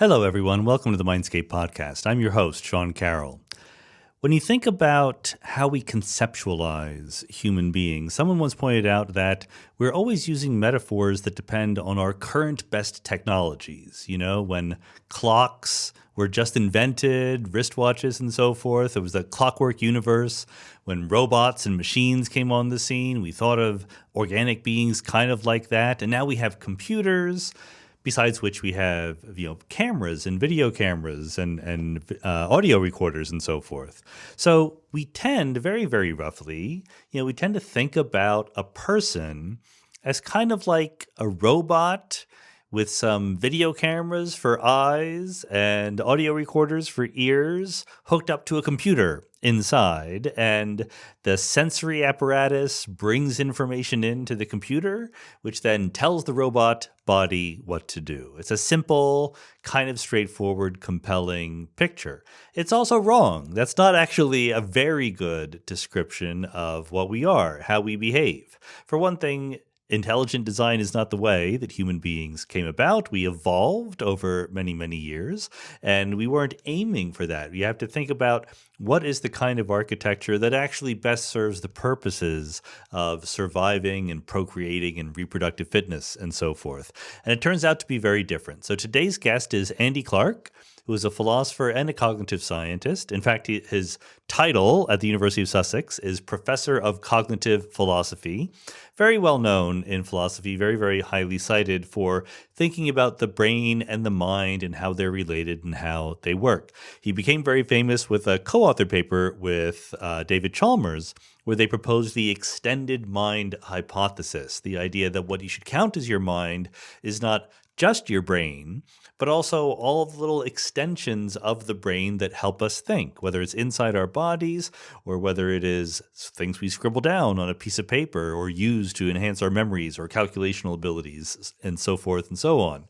Hello, everyone. Welcome to the Mindscape podcast. I'm your host, Sean Carroll. When you think about how we conceptualize human beings, someone once pointed out that we're always using metaphors that depend on our current best technologies. You know, when clocks were just invented, wristwatches and so forth, it was a clockwork universe. When robots and machines came on the scene, we thought of organic beings kind of like that. And now we have computers, besides which we have, cameras and video cameras and audio recorders and so forth. So we tend, very, very roughly, we tend to think about a person as kind of like a robot with some video cameras for eyes and audio recorders for ears hooked up to a computer inside, and the sensory apparatus brings information into the computer, which then tells the robot body what to do. It's a simple, kind of straightforward, compelling picture. It's also wrong. That's not actually a very good description of what we are, how we behave. For one thing, intelligent design is not the way that human beings came about. We evolved over many, many years, and we weren't aiming for that. You have to think about what is the kind of architecture that actually best serves the purposes of surviving and procreating and reproductive fitness and so forth. And it turns out to be very different. So today's guest is Andy Clark, who is a philosopher and a cognitive scientist. In fact, his title at the University of Sussex is Professor of Cognitive Philosophy. Very well known in philosophy, very, very highly cited for thinking about the brain and the mind and how they're related and how they work. He became very famous with a co-authored paper with David Chalmers, where they proposed the extended mind hypothesis, the idea that what you should count as your mind is not just your brain, but also all of the little extensions of the brain that help us think, whether it's inside our bodies or whether it is things we scribble down on a piece of paper or use to enhance our memories or calculational abilities and so forth and so on.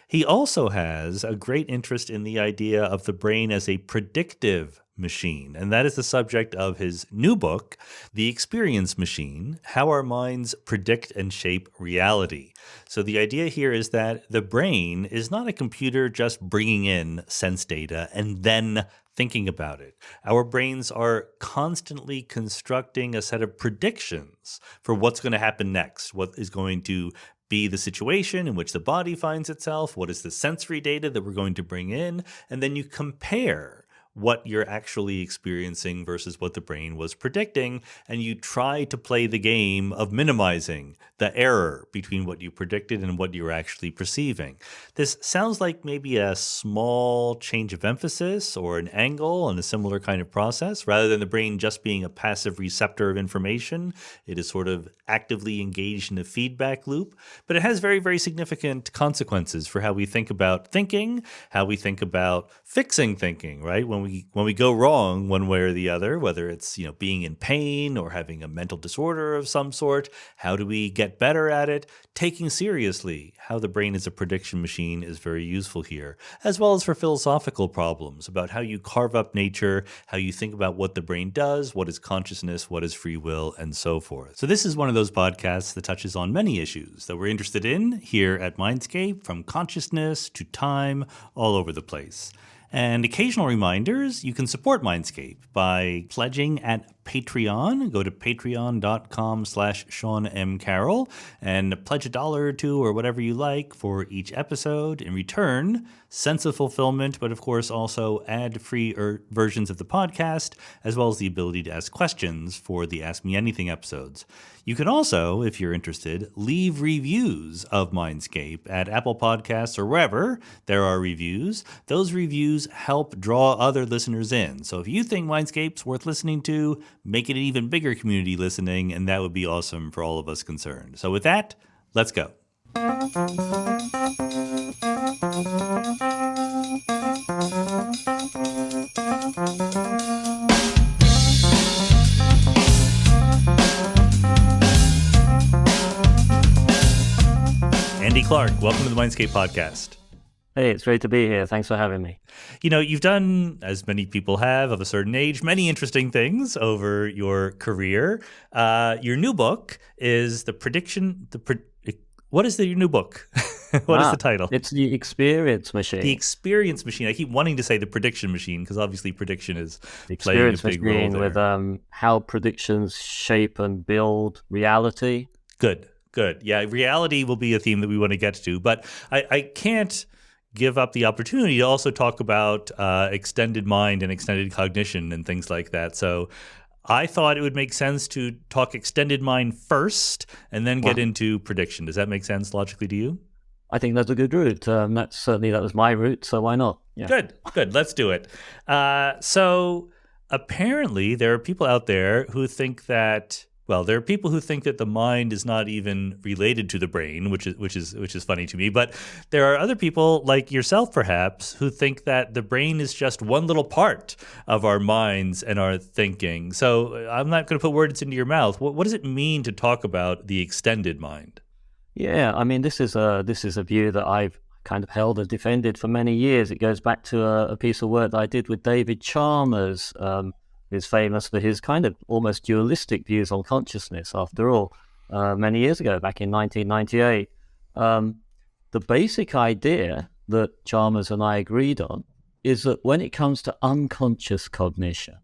He also has a great interest in the idea of the brain as a predictive machine, and that is the subject of his new book, The Experience Machine: How Our Minds Predict and Shape Reality. So the idea here is that the brain is not a computer just bringing in sense data and then thinking about it. Our brains are constantly constructing a set of predictions for what's going to happen next, what is going to be the situation in which the body finds itself, what is the sensory data that we're going to bring in, and then you compare what you're actually experiencing versus what the brain was predicting, and you try to play the game of minimizing the error between what you predicted and what you're actually perceiving. This sounds like maybe a small change of emphasis or an angle on a similar kind of process. Rather than the brain just being a passive receptor of information, it is sort of actively engaged in a feedback loop. But it has very, very significant consequences for how we think about thinking, how we think about fixing thinking, right? When we go wrong one way or the other, whether it's being in pain or having a mental disorder of some sort, how do we get better at it? Taking seriously how the brain is a prediction machine is very useful here, as well as for philosophical problems about how you carve up nature, how you think about what the brain does, what is consciousness, what is free will, and so forth. So this is one of those podcasts that touches on many issues that we're interested in here at Mindscape, from consciousness to time, all over the place. And occasional reminders, you can support Mindscape by pledging at Patreon. Go to patreon.com/Sean M. Carroll and pledge $1 or $2 or whatever you like for each episode. In return, sense of fulfillment, but of course also ad-free versions of the podcast, as well as the ability to ask questions for the Ask Me Anything episodes. You can also, if you're interested, leave reviews of Mindscape at Apple Podcasts or wherever there are reviews. Those reviews help draw other listeners in. So if you think Mindscape's worth listening to, make it an even bigger community listening, and that would be awesome for all of us concerned. So with that, let's go. Andy Clark, welcome to the Mindscape podcast. Hey, it's great to be here. Thanks for having me. You've done, as many people have of a certain age, many interesting things over your career. Your new book is What is your new book? What is the title? It's the experience machine. The experience machine. I keep wanting to say the prediction machine because obviously prediction is The playing a experience big role machine there. with how predictions shape and build reality. Good. Yeah, reality will be a theme that we want to get to, but I can't give up the opportunity to also talk about extended mind and extended cognition and things like that. So I thought it would make sense to talk extended mind first and then get into prediction. Does that make sense logically to you? I think that's a good route. That was my route, so why not? Yeah. Good. Let's do it. So apparently there are people out there who think that there are people who think that the mind is not even related to the brain, which is funny to me. But there are other people like yourself, perhaps, who think that the brain is just one little part of our minds and our thinking. So I'm not going to put words into your mouth. What does it mean to talk about the extended mind? Yeah, I mean, this is a view that I've kind of held and defended for many years. It goes back to a piece of work that I did with David Chalmers, who's famous for his kind of almost dualistic views on consciousness, after all, many years ago, back in 1998. The basic idea that Chalmers and I agreed on is that when it comes to unconscious cognition,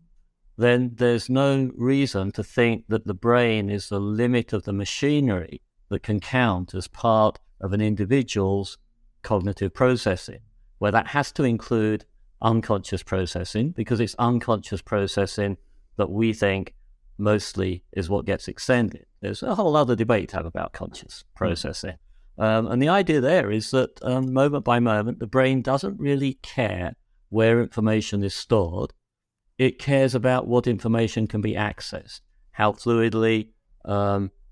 then there's no reason to think that the brain is the limit of the machinery that can count as part of an individual's cognitive processing, where that has to include unconscious processing, because it's unconscious processing that we think mostly is what gets extended. There's a whole other debate to have about conscious processing. And the idea there is that moment by moment, the brain doesn't really care where information is stored. It cares about what information can be accessed, how fluidly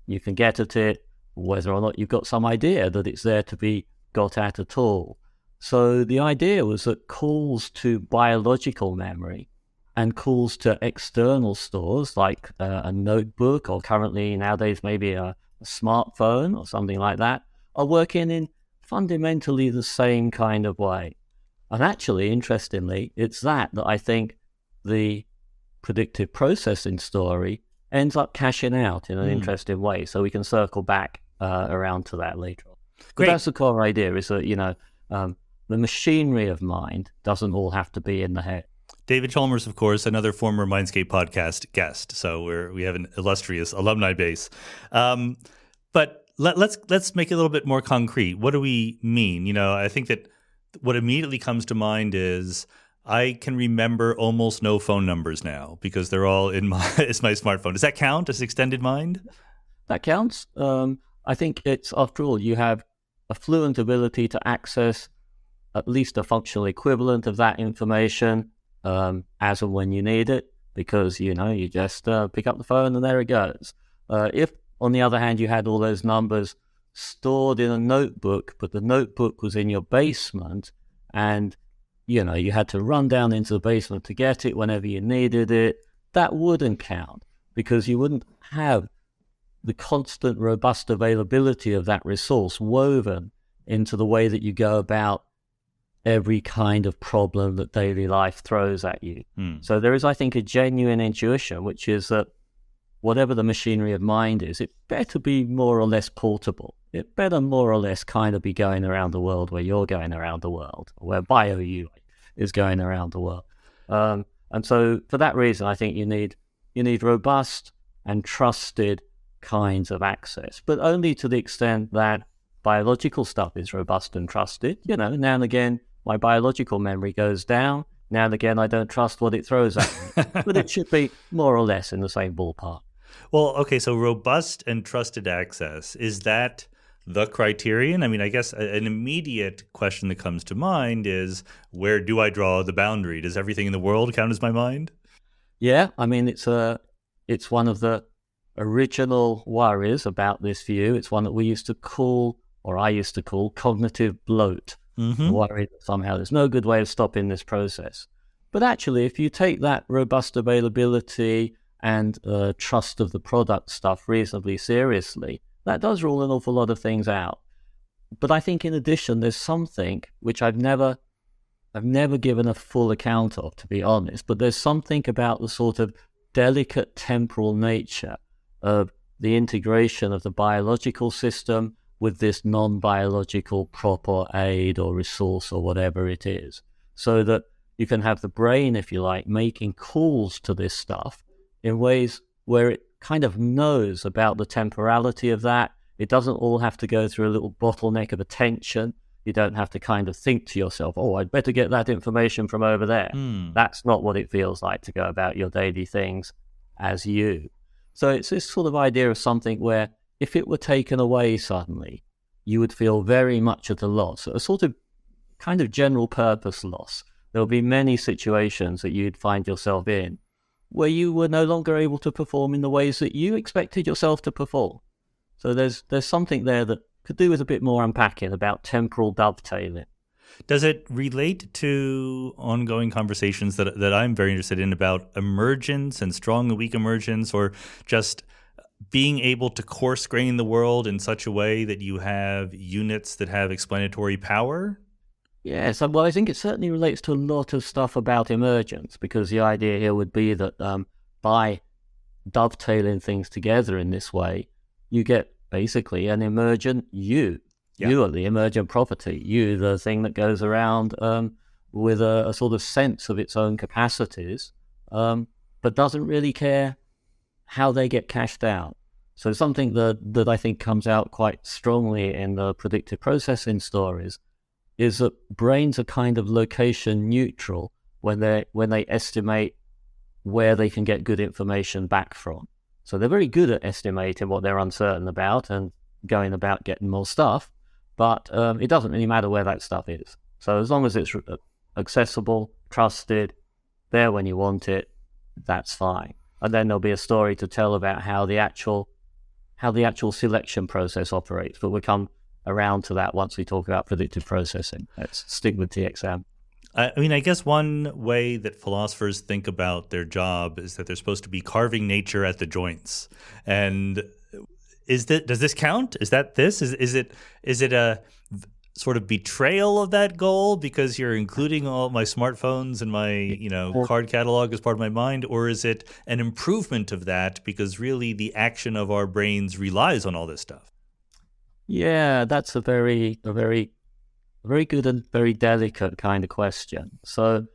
you can get at it, whether or not you've got some idea that it's there to be got at all. So the idea was that calls to biological memory and calls to external stores like a notebook, or currently nowadays maybe a smartphone or something like that, are working in fundamentally the same kind of way. And actually, interestingly, it's that I think the predictive processing story ends up cashing out in an interesting way. So we can circle back around to that later on. But that's the core idea, is that, the machinery of mind doesn't all have to be in the head. David Chalmers, of course, another former Mindscape podcast guest. So we have an illustrious alumni base. But let's make it a little bit more concrete. What do we mean? I think that what immediately comes to mind is I can remember almost no phone numbers now because they're all in my smartphone. Does that count as extended mind? That counts. I think it's, after all, you have a fluent ability to access at least a functional equivalent of that information as and when you need it, because, you just pick up the phone and there it goes. If, on the other hand, you had all those numbers stored in a notebook, but the notebook was in your basement and, you had to run down into the basement to get it whenever you needed it, that wouldn't count, because you wouldn't have the constant, robust availability of that resource woven into the way that you go about every kind of problem that daily life throws at you. So there is, I think, a genuine intuition, which is that whatever the machinery of mind is, it better be more or less portable. It better more or less kind of be going around the world where you're going around the world, where bio-you is going around the world. And so for that reason, I think you need robust and trusted kinds of access, but only to the extent that biological stuff is robust and trusted. Now and again, my biological memory goes down. Now and again, I don't trust what it throws at me, but it should be more or less in the same ballpark. Well, okay, so robust and trusted access, is that the criterion? I mean, I guess an immediate question that comes to mind is, where do I draw the boundary? Does everything in the world count as my mind? Yeah, I mean, it's one of the original worries about this view. It's one that we used to call, or I used to call, cognitive bloat. The worry that somehow there's no good way of stopping this process. But actually, if you take that robust availability and trust of the product stuff reasonably seriously, that does rule an awful lot of things out. But I think in addition, there's something which I've never given a full account of, to be honest, but there's something about the sort of delicate temporal nature of the integration of the biological system with this non-biological prop or aid or resource or whatever it is, so that you can have the brain, if you like, making calls to this stuff in ways where it kind of knows about the temporality of that. It doesn't all have to go through a little bottleneck of attention. You don't have to kind of think to yourself, oh, I'd better get that information from over there. That's not what it feels like to go about your daily things as you. So it's this sort of idea of something where if it were taken away suddenly, you would feel very much at a loss, a sort of kind of general purpose loss. There'll be many situations that you'd find yourself in where you were no longer able to perform in the ways that you expected yourself to perform. So there's something there that could do with a bit more unpacking about temporal dovetailing. Does it relate to ongoing conversations that I'm very interested in about emergence and strong and weak emergence, or just being able to coarse grain the world in such a way that you have units that have explanatory power? Yes, well, I think it certainly relates to a lot of stuff about emergence, because the idea here would be that by dovetailing things together in this way, you get basically an emergent you. Yeah. You are the emergent property. You, the thing that goes around with a sort of sense of its own capacities, but doesn't really care how they get cashed out. So something that I think comes out quite strongly in the predictive processing stories is that brains are kind of location neutral when they estimate where they can get good information back from. So they're very good at estimating what they're uncertain about and going about getting more stuff, but it doesn't really matter where that stuff is. So as long as it's accessible, trusted, there when you want it, that's fine. And then there'll be a story to tell about how the actual selection process operates, but we'll come around to that once we talk about predictive processing. Let's stick with TXM. I mean, I guess one way that philosophers think about their job is that they're supposed to be carving nature at the joints. And does this count? Is that this? Is it a sort of betrayal of that goal because you're including all my smartphones and my card catalog as part of my mind, or is it an improvement of that because really the action of our brains relies on all this stuff? Yeah, that's a very good and very delicate kind of question. So,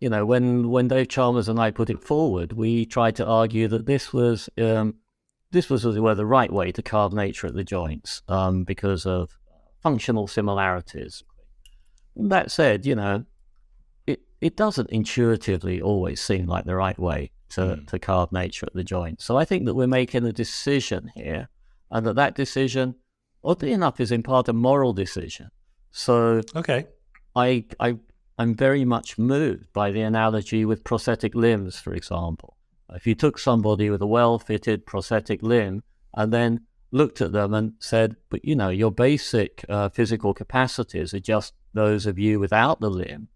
when Dave Chalmers and I put it forward, we tried to argue that this was as it were the right way to carve nature at the joints because of functional similarities. That said, it doesn't intuitively always seem like the right way to carve nature at the joints. So I think that we're making a decision here, and that decision, oddly enough, is in part a moral decision. So okay, I'm very much moved by the analogy with prosthetic limbs, for example. If you took somebody with a well-fitted prosthetic limb and then looked at them and said, but your basic physical capacities are just those of you without the limb,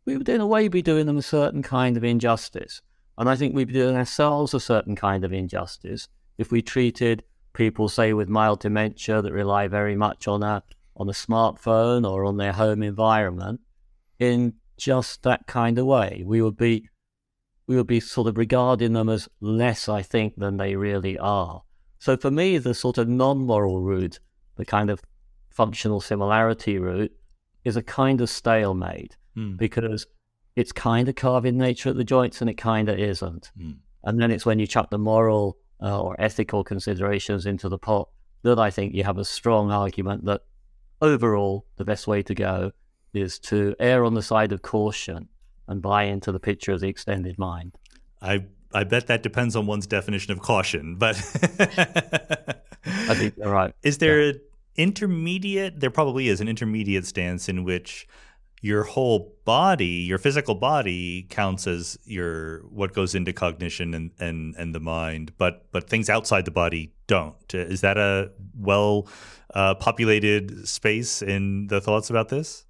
we would in a way be doing them a certain kind of injustice. And I think we'd be doing ourselves a certain kind of injustice if we treated people, say, with mild dementia that rely very much on a smartphone or on their home environment in just that kind of way. We would be sort of regarding them as less, I think, than they really are. So for me, the sort of non-moral route, the kind of functional similarity route, is a kind of stalemate because it's kind of carving nature at the joints and it kind of isn't. And then it's when you chuck the moral or ethical considerations into the pot that I think you have a strong argument that overall the best way to go is to err on the side of caution and buy into the picture of the extended mind. I bet that depends on one's definition of caution, but I think you're right. Is there an intermediate? There probably is an intermediate stance in which your whole body, your physical body, counts as what goes into cognition and the mind, but things outside the body don't. Is that a populated space in the thoughts about this?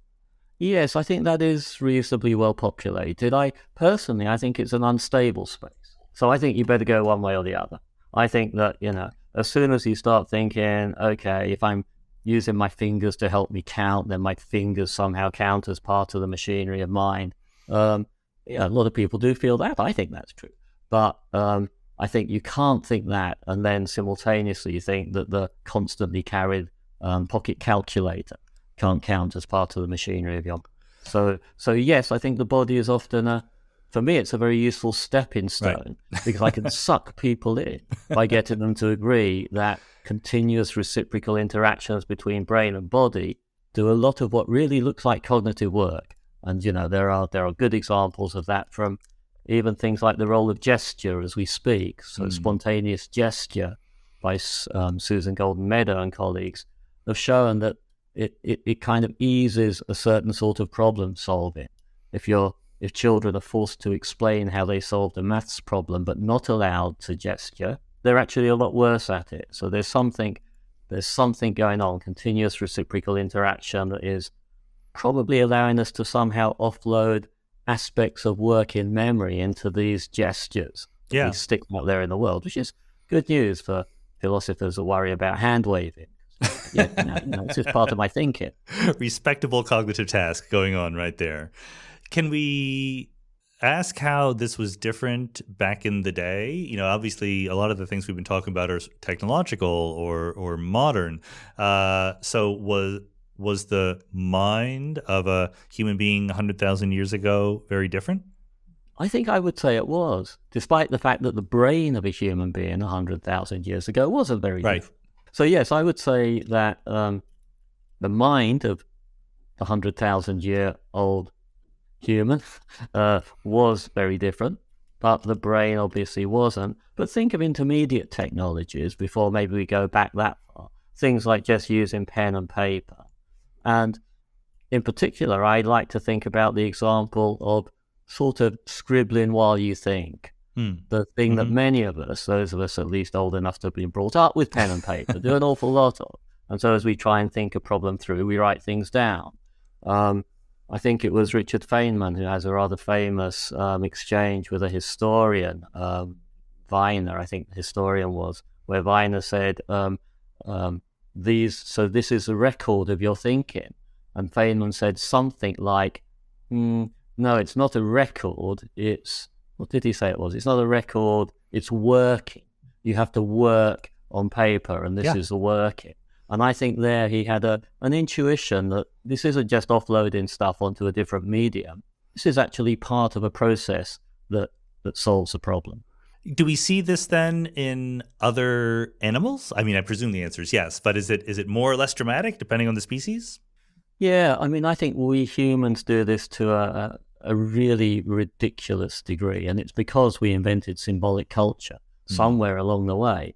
Yes, I think that is reasonably well populated. I think it's an unstable space. So I think you better go one way or the other. I think that, as soon as you start thinking, okay, if I'm using my fingers to help me count, then my fingers somehow count as part of the machinery of mind. A lot of people do feel that. I think that's true. But I think you can't think that and then simultaneously think that the constantly carried pocket calculator can't count as part of the machinery of your. So yes, I think the body is often for me, it's a very useful stepping stone, right? Because I can suck people in by getting them to agree that continuous reciprocal interactions between brain and body do a lot of what really looks like cognitive work. And, there are good examples of that from even things like the role of gesture as we speak. So spontaneous gesture by Susan Golden Meadow and colleagues have shown that it kind of eases a certain sort of problem solving. If children are forced to explain how they solved a maths problem but not allowed to gesture, they're actually a lot worse at it. So there's something going on, continuous reciprocal interaction, that is probably allowing us to somehow offload aspects of work in memory into these gestures that we stick out there in the world, which is good news for philosophers that worry about hand waving. It's just part of my thinking. Respectable cognitive task going on right there. Can we ask how this was different back in the day? Obviously, a lot of the things we've been talking about are technological or modern. So was the mind of a human being 100,000 years ago very different? I think I would say it was, despite the fact that the brain of a human being 100,000 years ago wasn't very different. So yes, I would say that the mind of the 100,000-year-old human was very different, but the brain obviously wasn't. But think of intermediate technologies before maybe we go back that far. Things like just using pen and paper. And in particular, I'd like to think about the example of sort of scribbling while you think. The thing that many of us, those of us at least old enough to have been brought up with pen and paper, do an awful lot of. And so as we try and think a problem through, we write things down. I think it was Richard Feynman who has a rather famous exchange with a historian, Weiner, I think the historian was, where Weiner said, this is a record of your thinking. And Feynman said something like, no, it's not a record, what did he say it was? It's not a record, it's working. You have to work on paper, and this is the working. And I think there he had an intuition that this isn't just offloading stuff onto a different medium. This is actually part of a process that solves a problem. Do we see this then in other animals? I mean, I presume the answer is yes, but is it more or less dramatic depending on the species? Yeah, I mean, I think we humans do this to a really ridiculous degree, and it's because we invented symbolic culture. Somewhere along the way,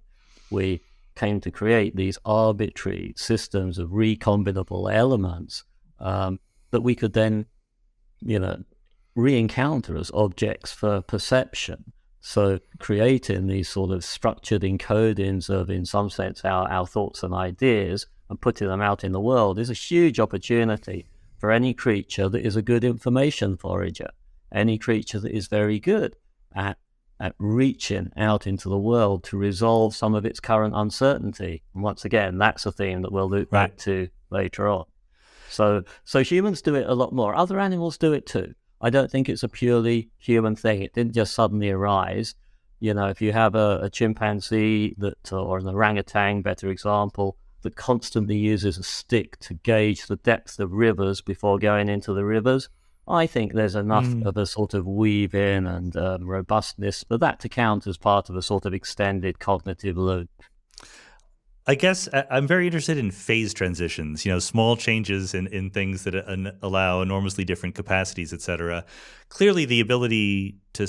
we came to create these arbitrary systems of recombinable elements that we could then, re-encounter as objects for perception. So creating these sort of structured encodings of, in some sense, our thoughts and ideas and putting them out in the world is a huge opportunity for any creature that is a good information forager, any creature that is very good at reaching out into the world to resolve some of its current uncertainty. And once again, that's a theme that we'll loop back to later on. So humans do it a lot more. Other animals do it too. I don't think it's a purely human thing. It didn't just suddenly arise. If you have a chimpanzee or an orangutan, better example, that constantly uses a stick to gauge the depth of rivers before going into the rivers, I think there's enough of a sort of weave-in and robustness for that to count as part of a sort of extended cognitive loop. I guess I'm very interested in phase transitions, small changes in things that allow enormously different capacities, et cetera. Clearly, the ability to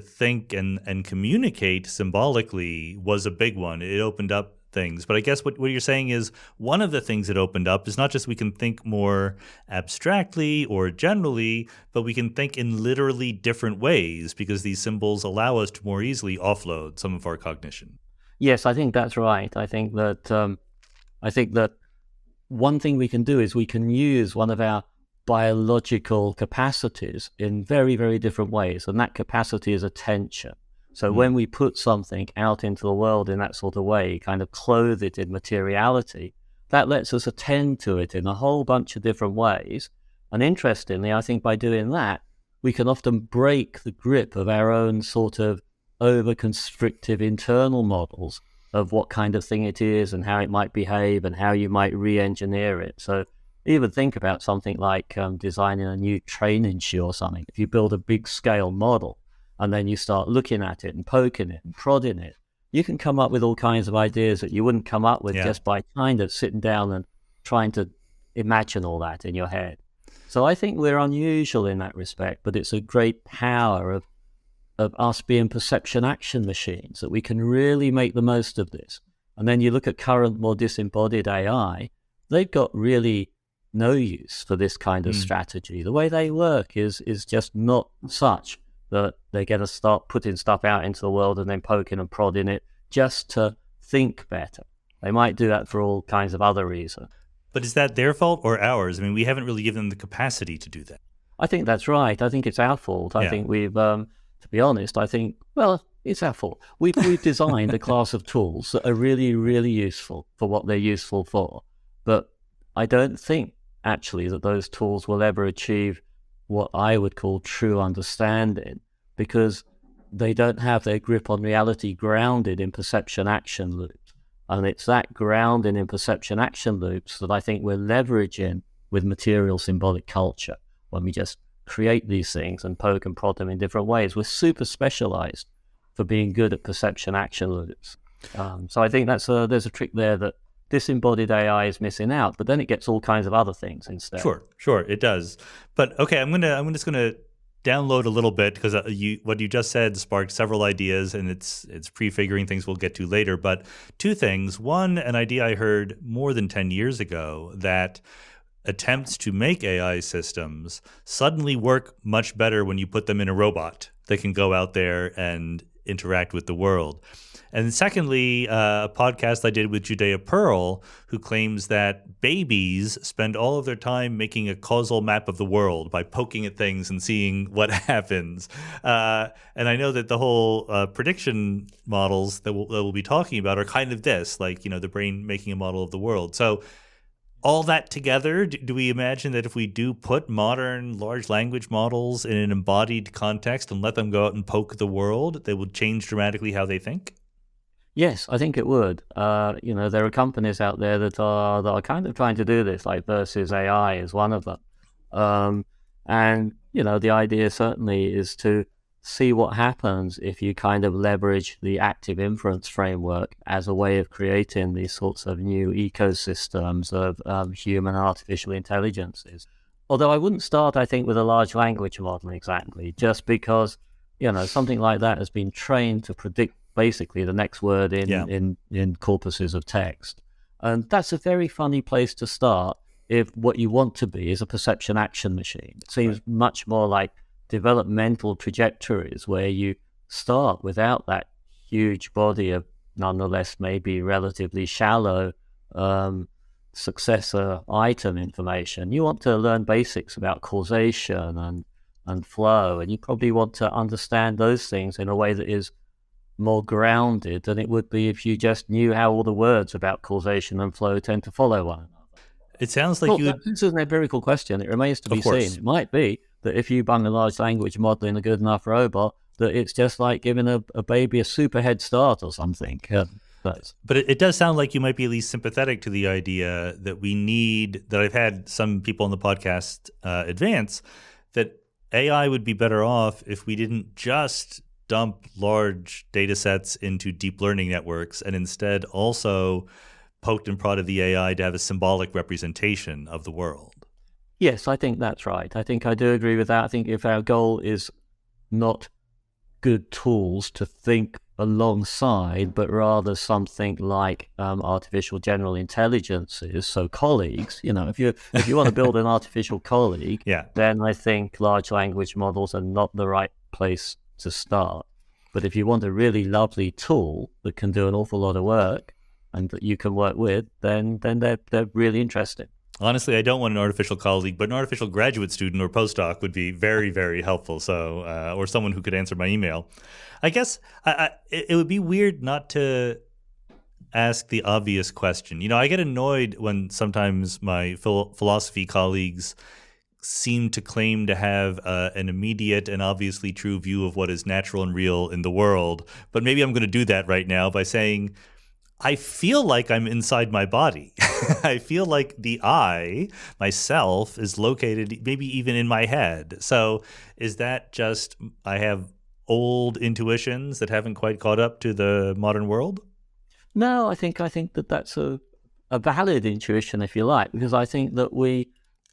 think and communicate symbolically was a big one. It opened up things. But I guess what you're saying is one of the things it opened up is not just we can think more abstractly or generally, but we can think in literally different ways because these symbols allow us to more easily offload some of our cognition. Yes, I think that's right. I think that one thing we can do is we can use one of our biological capacities in very, very different ways, and that capacity is attention. So when we put something out into the world in that sort of way, kind of clothe it in materiality, that lets us attend to it in a whole bunch of different ways. And interestingly, I think by doing that, we can often break the grip of our own sort of over-constrictive internal models of what kind of thing it is and how it might behave and how you might re-engineer it. So even think about something like designing a new training shoe or something. If you build a big scale model and then you start looking at it and poking it and prodding it, you can come up with all kinds of ideas that you wouldn't come up with just by kind of sitting down and trying to imagine all that in your head. So I think we're unusual in that respect, but it's a great power of us being perception action machines, that we can really make the most of this. And then you look at current, more disembodied AI, they've got really no use for this kind of strategy. The way they work is just not such that they're going to start putting stuff out into the world and then poking and prodding it just to think better. They might do that for all kinds of other reasons. But is that their fault or ours? I mean, we haven't really given them the capacity to do that. I think that's right. I think it's our fault. I think we've, to be honest, it's our fault. We've designed a class of tools that are really, really useful for what they're useful for. But I don't think, actually, that those tools will ever achieve what I would call true understanding, because they don't have their grip on reality grounded in perception action loops. And it's that grounding in perception action loops that I think we're leveraging with material symbolic culture when we just create these things and poke and prod them in different ways. We're super specialized for being good at perception action loops. So I think there's a trick there that disembodied AI is missing out, but then it gets all kinds of other things instead. Sure, it does. But okay, I'm just gonna download a little bit, because what you just said sparked several ideas, and it's prefiguring things we'll get to later. But two things: one, an idea I heard more than 10 years ago, that attempts to make AI systems suddenly work much better when you put them in a robot that can go out there and interact with the world. And secondly, a podcast I did with Judea Pearl, who claims that babies spend all of their time making a causal map of the world by poking at things and seeing what happens. And I know that the whole prediction models that we'll be talking about are kind of this, like, the brain making a model of the world. So all that together, do we imagine that if we do put modern large language models in an embodied context and let them go out and poke the world, they will change dramatically how they think? Yes, I think it would. There are companies out there that are kind of trying to do this, like Versus AI is one of them. And the idea certainly is to see what happens if you kind of leverage the active inference framework as a way of creating these sorts of new ecosystems of human artificial intelligences. Although I wouldn't start, I think, with a large language model exactly, just because, something like that has been trained to predict basically the next word in corpuses of text. And that's a very funny place to start if what you want to be is a perception action machine. It seems much more like developmental trajectories where you start without that huge body of nonetheless maybe relatively shallow successor item information. You want to learn basics about causation and flow, and you probably want to understand those things in a way that is more grounded than it would be if you just knew how all the words about causation and flow tend to follow one another. It sounds like This is an empirical question. It remains to be seen. It might be that if you bung a large language model in a good enough robot, that it's just like giving a baby a super head start or something. But it does sound like you might be at least sympathetic to the idea that I've had some people on the podcast advance, that AI would be better off if we didn't just dump large data sets into deep learning networks and instead also poked and prodded the AI to have a symbolic representation of the world. Yes, I think that's right. I think I do agree with that. I think if our goal is not good tools to think alongside, but rather something like artificial general intelligences, so colleagues, if you want to build an artificial colleague, then I think large language models are not the right place to start. But if you want a really lovely tool that can do an awful lot of work and that you can work with, then they're really interesting. Honestly, I don't want an artificial colleague, but an artificial graduate student or postdoc would be very, very helpful. So, or someone who could answer my email. I guess it would be weird not to ask the obvious question. I get annoyed when sometimes my philosophy colleagues seem to claim to have an immediate and obviously true view of what is natural and real in the world. But maybe I'm going to do that right now by saying, I feel like I'm inside my body. I feel like the I, myself, is located maybe even in my head. So is that just I have old intuitions that haven't quite caught up to the modern world? No, I think that that's a valid intuition, if you like, because I think that we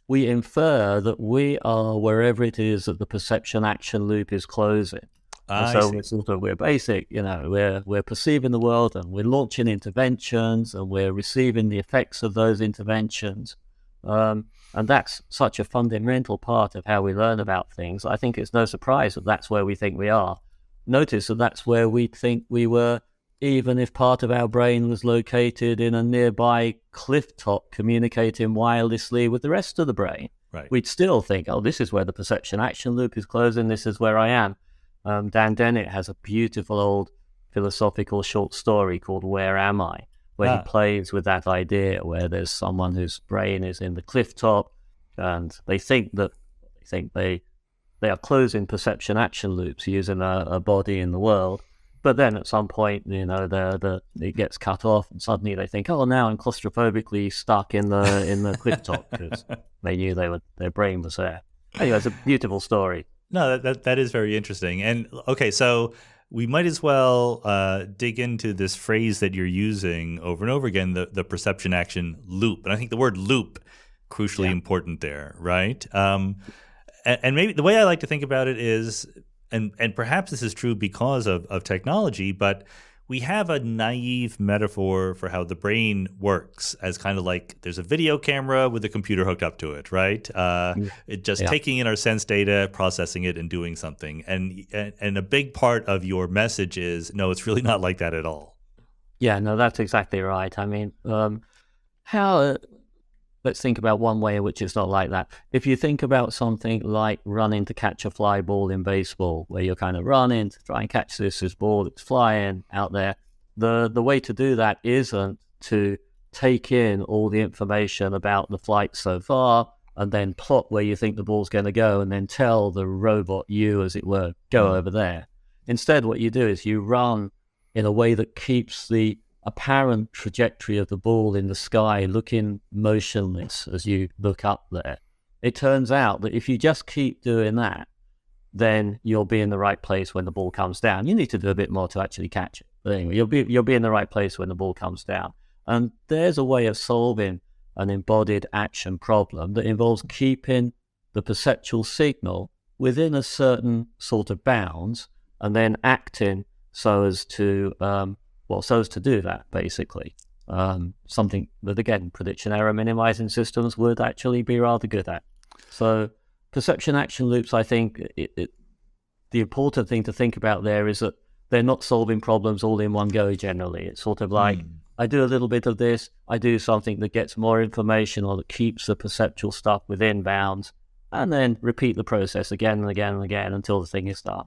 infer that we are wherever it is that the perception action loop is closing. And I so see. we're basic, we're perceiving the world and we're launching interventions and we're receiving the effects of those interventions. And that's such a fundamental part of how we learn about things. I think it's no surprise that that's where we think we are. Notice that that's where we think we were, even if part of our brain was located in a nearby cliff top communicating wirelessly with the rest of the brain. Right. We'd still think, oh, this is where the perception action loop is closing, this is where I am. Dan Dennett has a beautiful old philosophical short story called Where Am I?, where he plays with that idea where there's someone whose brain is in the cliff top and they think they are closing perception action loops using a body in the world. But then at some point, it gets cut off and suddenly they think, oh, now I'm claustrophobically stuck in the cliff top because they knew their brain was there. Anyway, it's a beautiful story. No, that is very interesting. And okay, so we might as well dig into this phrase that you're using over and over again, the perception action loop. And I think the word loop crucially important there, right? And maybe the way I like to think about it is, and perhaps this is true because of technology, but we have a naive metaphor for how the brain works as kind of like there's a video camera with a computer hooked up to it, right? It just taking in our sense data, processing it, and doing something. And a big part of your message is, no, it's really not like that at all. Yeah, no, that's exactly right. I mean, let's think about one way in which it's not like that. If you think about something like running to catch a fly ball in baseball, where you're kind of running to try and catch this ball that's flying out there, the way to do that isn't to take in all the information about the flight so far and then plot where you think the ball's going to go and then tell the robot you, as it were, go over there. Instead, what you do is you run in a way that keeps the apparent trajectory of the ball in the sky looking motionless as you look up there. It turns out that if you just keep doing that, then you'll be in the right place when the ball comes down. You need to do a bit more to actually catch it. But anyway, you'll be in the right place when the ball comes down. And there's a way of solving an embodied action problem that involves keeping the perceptual signal within a certain sort of bounds and then acting so as to do that, basically. Something that, again, prediction error minimizing systems would actually be rather good at. So perception action loops, I think, the important thing to think about there is that they're not solving problems all in one go generally. It's sort of like, I do a little bit of this, I do something that gets more information or that keeps the perceptual stuff within bounds, and then repeat the process again and again and again until the thing is done.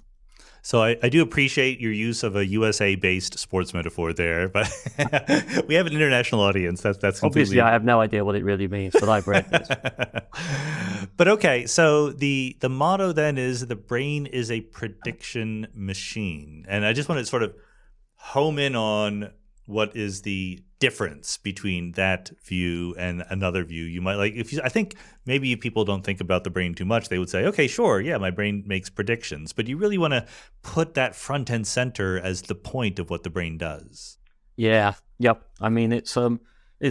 So I do appreciate your use of a USA-based sports metaphor there, but we have an international audience. That's completely... Obviously, I have no idea what it really means, but I've read this. But okay, so the motto then is the brain is a prediction machine. And I just want to sort of home in on what is the difference between that view and another view. You might I think maybe if people don't think about the brain too much, they would say, okay, sure, yeah, my brain makes predictions. But you really want to put that front and center as the point of what the brain does. Yeah, yep. I mean, it's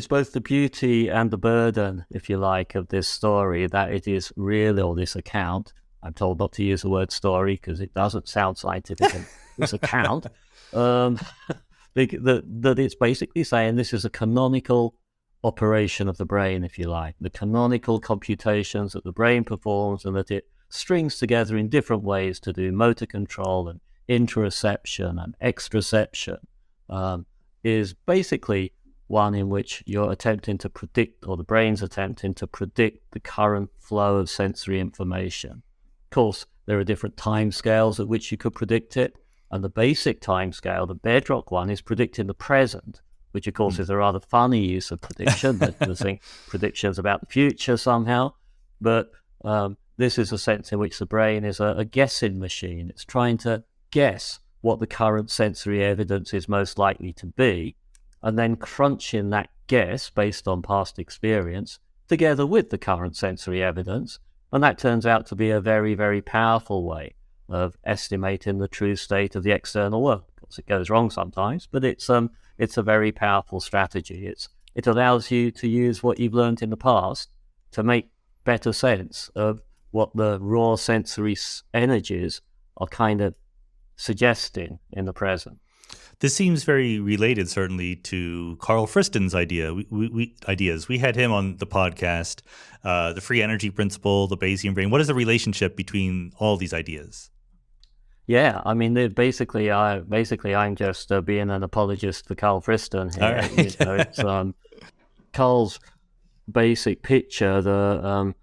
both the beauty and the burden, if you like, of this story, that it is really, or this account, I'm told not to use the word story because it doesn't sound scientific, this account, that it's basically saying this is a canonical operation of the brain, if you like, the canonical computations that the brain performs and that it strings together in different ways to do motor control and interoception and extraception, is basically one in which you're attempting to predict, or the brain's attempting to predict, the current flow of sensory information. Of course, there are different time scales at which you could predict it. And the basic time scale, the bedrock one, is predicting the present, which of course is a rather funny use of prediction, that you think predictions about the future somehow. But this is a sense in which the brain is a guessing machine. It's trying to guess what the current sensory evidence is most likely to be. and then crunching that guess based on past experience together with the current sensory evidence. And that turns out to be a very, very powerful way of estimating the true state of the external world. Of course, it goes wrong sometimes, but it's a very powerful strategy. It allows you to use what you've learned in the past to make better sense of what the raw sensory energies are kind of suggesting in the present. This seems very related, certainly, to Carl Friston's ideas. We had him on the podcast, the free energy principle, the Bayesian brain. What is the relationship between all these ideas? Yeah, I mean, I'm just being an apologist for Carl Friston here. All right. It's Carl's basic picture, the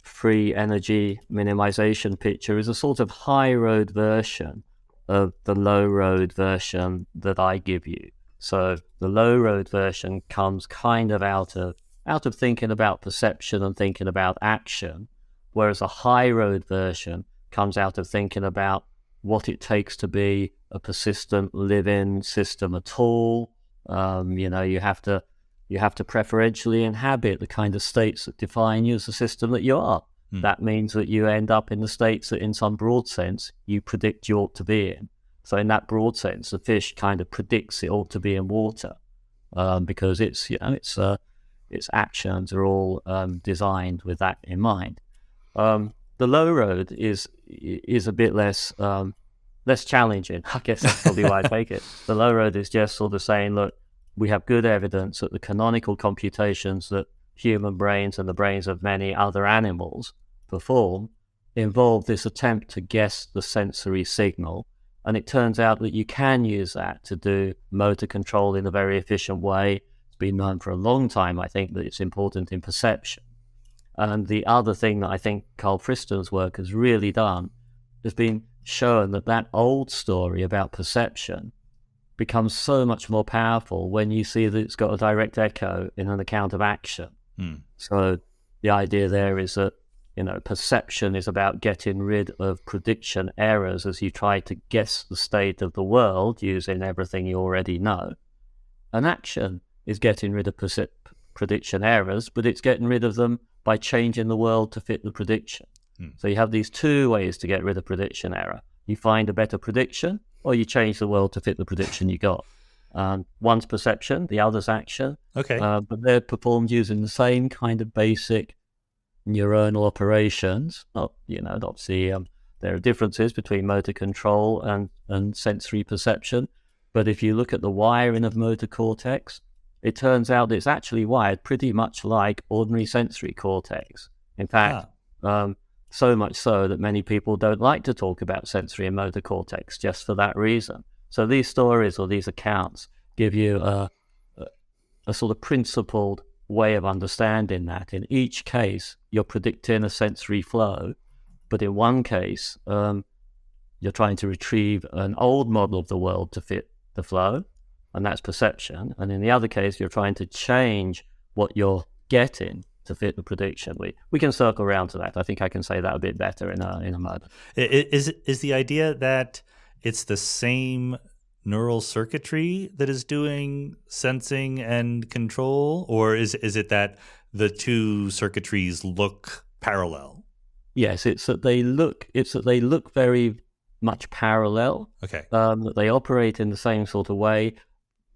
free energy minimization picture, is a sort of high road version of the low road version that I give you. So the low road version comes kind of out of thinking about perception and thinking about action, whereas a high road version comes out of thinking about what it takes to be a persistent living system at all. You have to preferentially inhabit the kind of states that define you as the system that you are. That means that you end up in the states that, in some broad sense, you predict you ought to be in. So in that broad sense, the fish kind of predicts it ought to be in water, because its actions are all designed with that in mind. The low road is a bit less challenging. I guess that's probably why I take it. The low road is just sort of saying, look, we have good evidence that the canonical computations that human brains and the brains of many other animals perform involve this attempt to guess the sensory signal. And it turns out that you can use that to do motor control in a very efficient way. It's been known for a long time, I think, that it's important in perception. And the other thing that I think Carl Friston's work has really done has been shown that old story about perception becomes so much more powerful when you see that it's got a direct echo in an account of action. So the idea there is that, perception is about getting rid of prediction errors as you try to guess the state of the world using everything you already know. And action is getting rid of prediction errors, but it's getting rid of them by changing the world to fit the prediction. So you have these two ways to get rid of prediction error. You find a better prediction, or you change the world to fit the prediction you got. One's perception, the other's action. Okay. But they're performed using the same kind of basic neuronal operations. Obviously, there are differences between motor control and sensory perception. But if you look at the wiring of motor cortex, it turns out it's actually wired pretty much like ordinary sensory cortex. In fact, so much so that many people don't like to talk about sensory and motor cortex just for that reason. So these stories or these accounts give you a sort of principled way of understanding that. In each case, you're predicting a sensory flow, but in one case, you're trying to retrieve an old model of the world to fit the flow, and that's perception. And in the other case, you're trying to change what you're getting to fit the prediction. We can circle around to that. I think I can say that a bit better in a moment. Is the idea that it's the same neural circuitry that is doing sensing and control, or is it that the two circuitries look parallel? Yes, it's that they look very much parallel. Okay. That they operate in the same sort of way.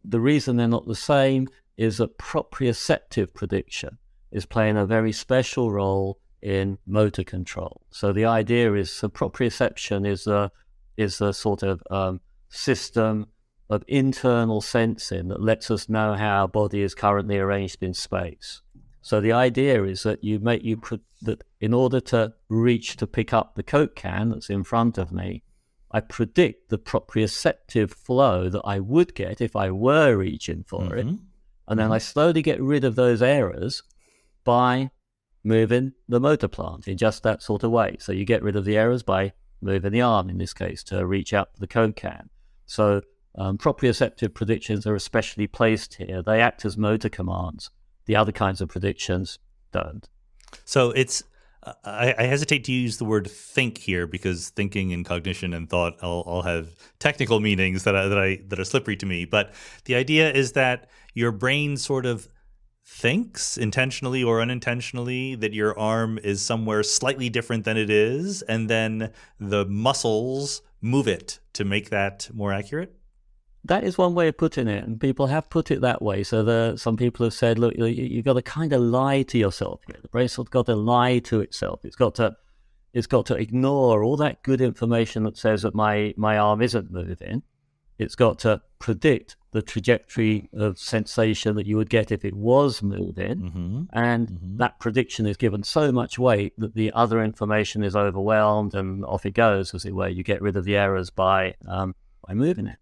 The reason they're not the same is that proprioceptive prediction is playing a very special role in motor control. So the idea is, proprioception is a sort of system of internal sensing that lets us know how our body is currently arranged in space. So the idea is that that in order to reach to pick up the Coke can that's in front of me, I predict the proprioceptive flow that I would get if I were reaching for it. And then I slowly get rid of those errors by moving the motor plant in just that sort of way. So you get rid of the errors by moving the arm, in this case, to reach out to the Coke can. So proprioceptive predictions are especially placed here. They act as motor commands. The other kinds of predictions don't. So it's I hesitate to use the word think here because thinking and cognition and thought all have technical meanings that are slippery to me. But the idea is that your brain sort of thinks intentionally or unintentionally that your arm is somewhere slightly different than it is, and then the muscles move it to make that more accurate. That is one way of putting it, and people have put it that way. So some people have said, look, you've got to kind of lie to yourself here. The brain's got to lie to itself. It's got to ignore all that good information that says that my arm isn't moving. It's got to predict the trajectory of sensation that you would get if it was moving. And that prediction is given so much weight that the other information is overwhelmed, and off it goes, as it were. You get rid of the errors by moving it.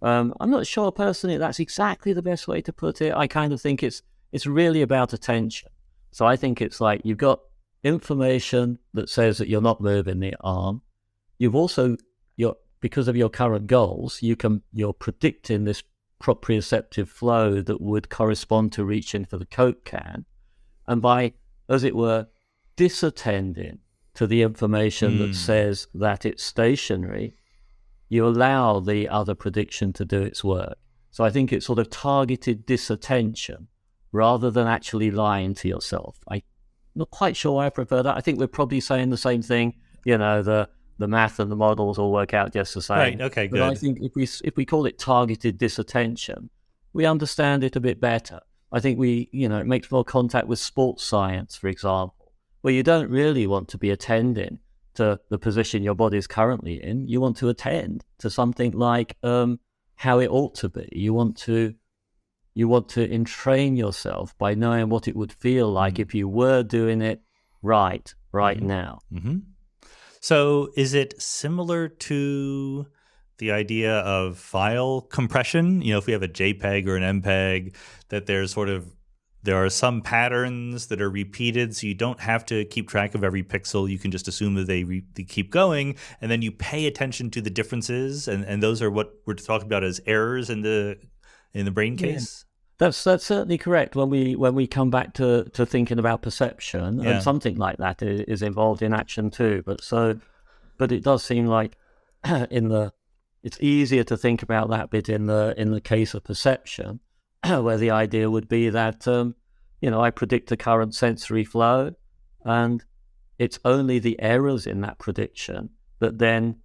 I'm not sure personally that's exactly the best way to put it. I kind of think it's really about attention. So I think it's like you've got information that says that you're not moving the arm. You've also, because of your current goals, you're predicting this proprioceptive flow that would correspond to reaching for the Coke can. And by, as it were, disattending to the information that says that it's stationary, you allow the other prediction to do its work. So I think it's sort of targeted disattention rather than actually lying to yourself. I'm not quite sure why I prefer that. I think we're probably saying the same thing. The math and the models all work out just the same. Right, okay, good. But I think if we call it targeted disattention, we understand it a bit better. I think it makes more contact with sports science, for example, where you don't really want to be attending to the position your body is currently in. You want to attend to something like how it ought to be. You want to entrain yourself by knowing what it would feel like if you were doing it right now. So is it similar to the idea of file compression? If we have a JPEG or an MPEG, that there are some patterns that are repeated, so you don't have to keep track of every pixel. You can just assume that they keep going, and then you pay attention to the differences, and those are what we're talking about as errors in the brain case. That's certainly correct. When we come back to thinking about perception, and something like that is involved in action too. But it does seem like it's easier to think about that bit in the case of perception, where the idea would be that I predict a current sensory flow, and it's only the errors in that prediction that then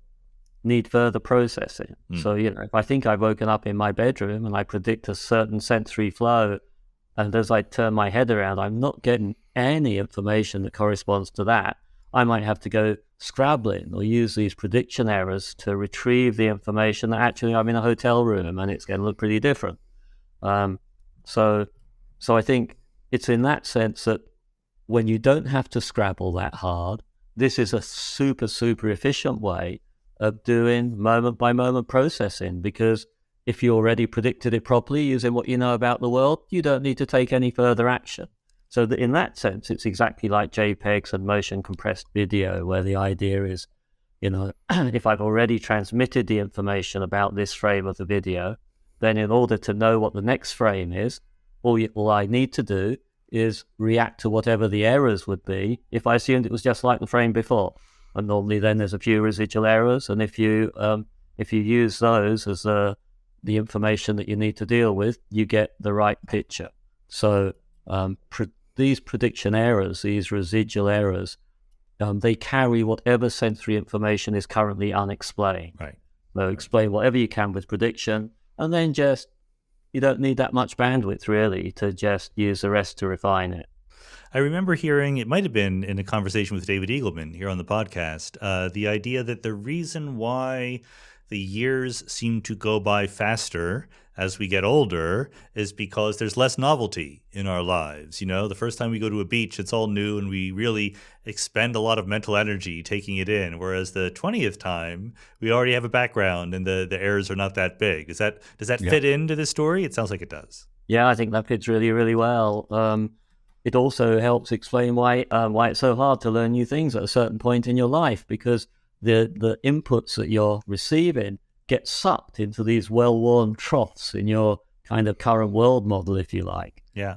need further processing. So, if I think I've woken up in my bedroom and I predict a certain sensory flow, and as I turn my head around, I'm not getting any information that corresponds to that, I might have to go scrabbling or use these prediction errors to retrieve the information that actually I'm in a hotel room and it's going to look pretty different. So I think it's in that sense that when you don't have to scrabble that hard, this is a super, super efficient way of doing moment by moment processing, because if you already predicted it properly using what you know about the world, you don't need to take any further action. So that in that sense, it's exactly like JPEGs and motion compressed video, where the idea is, if I've already transmitted the information about this frame of the video, then in order to know what the next frame is, all I need to do is react to whatever the errors would be if I assumed it was just like the frame before. And normally then there's a few residual errors, and if you use those as the information that you need to deal with, you get the right picture. So these prediction errors, these residual errors, they carry whatever sensory information is currently unexplained. Right. So explain whatever you can with prediction, and then you don't need that much bandwidth really to just use the rest to refine it. I remember hearing, it might have been in a conversation with David Eagleman here on the podcast, the idea that the reason why the years seem to go by faster as we get older is because there's less novelty in our lives. The first time we go to a beach, it's all new and we really expend a lot of mental energy taking it in. Whereas the 20th time, we already have a background and the errors are not that big. Does that fit into this story? It sounds like it does. Yeah, I think that fits really, really well. It also helps explain why it's so hard to learn new things at a certain point in your life, because the inputs that you're receiving get sucked into these well-worn troughs in your kind of current world model, if you like. Yeah.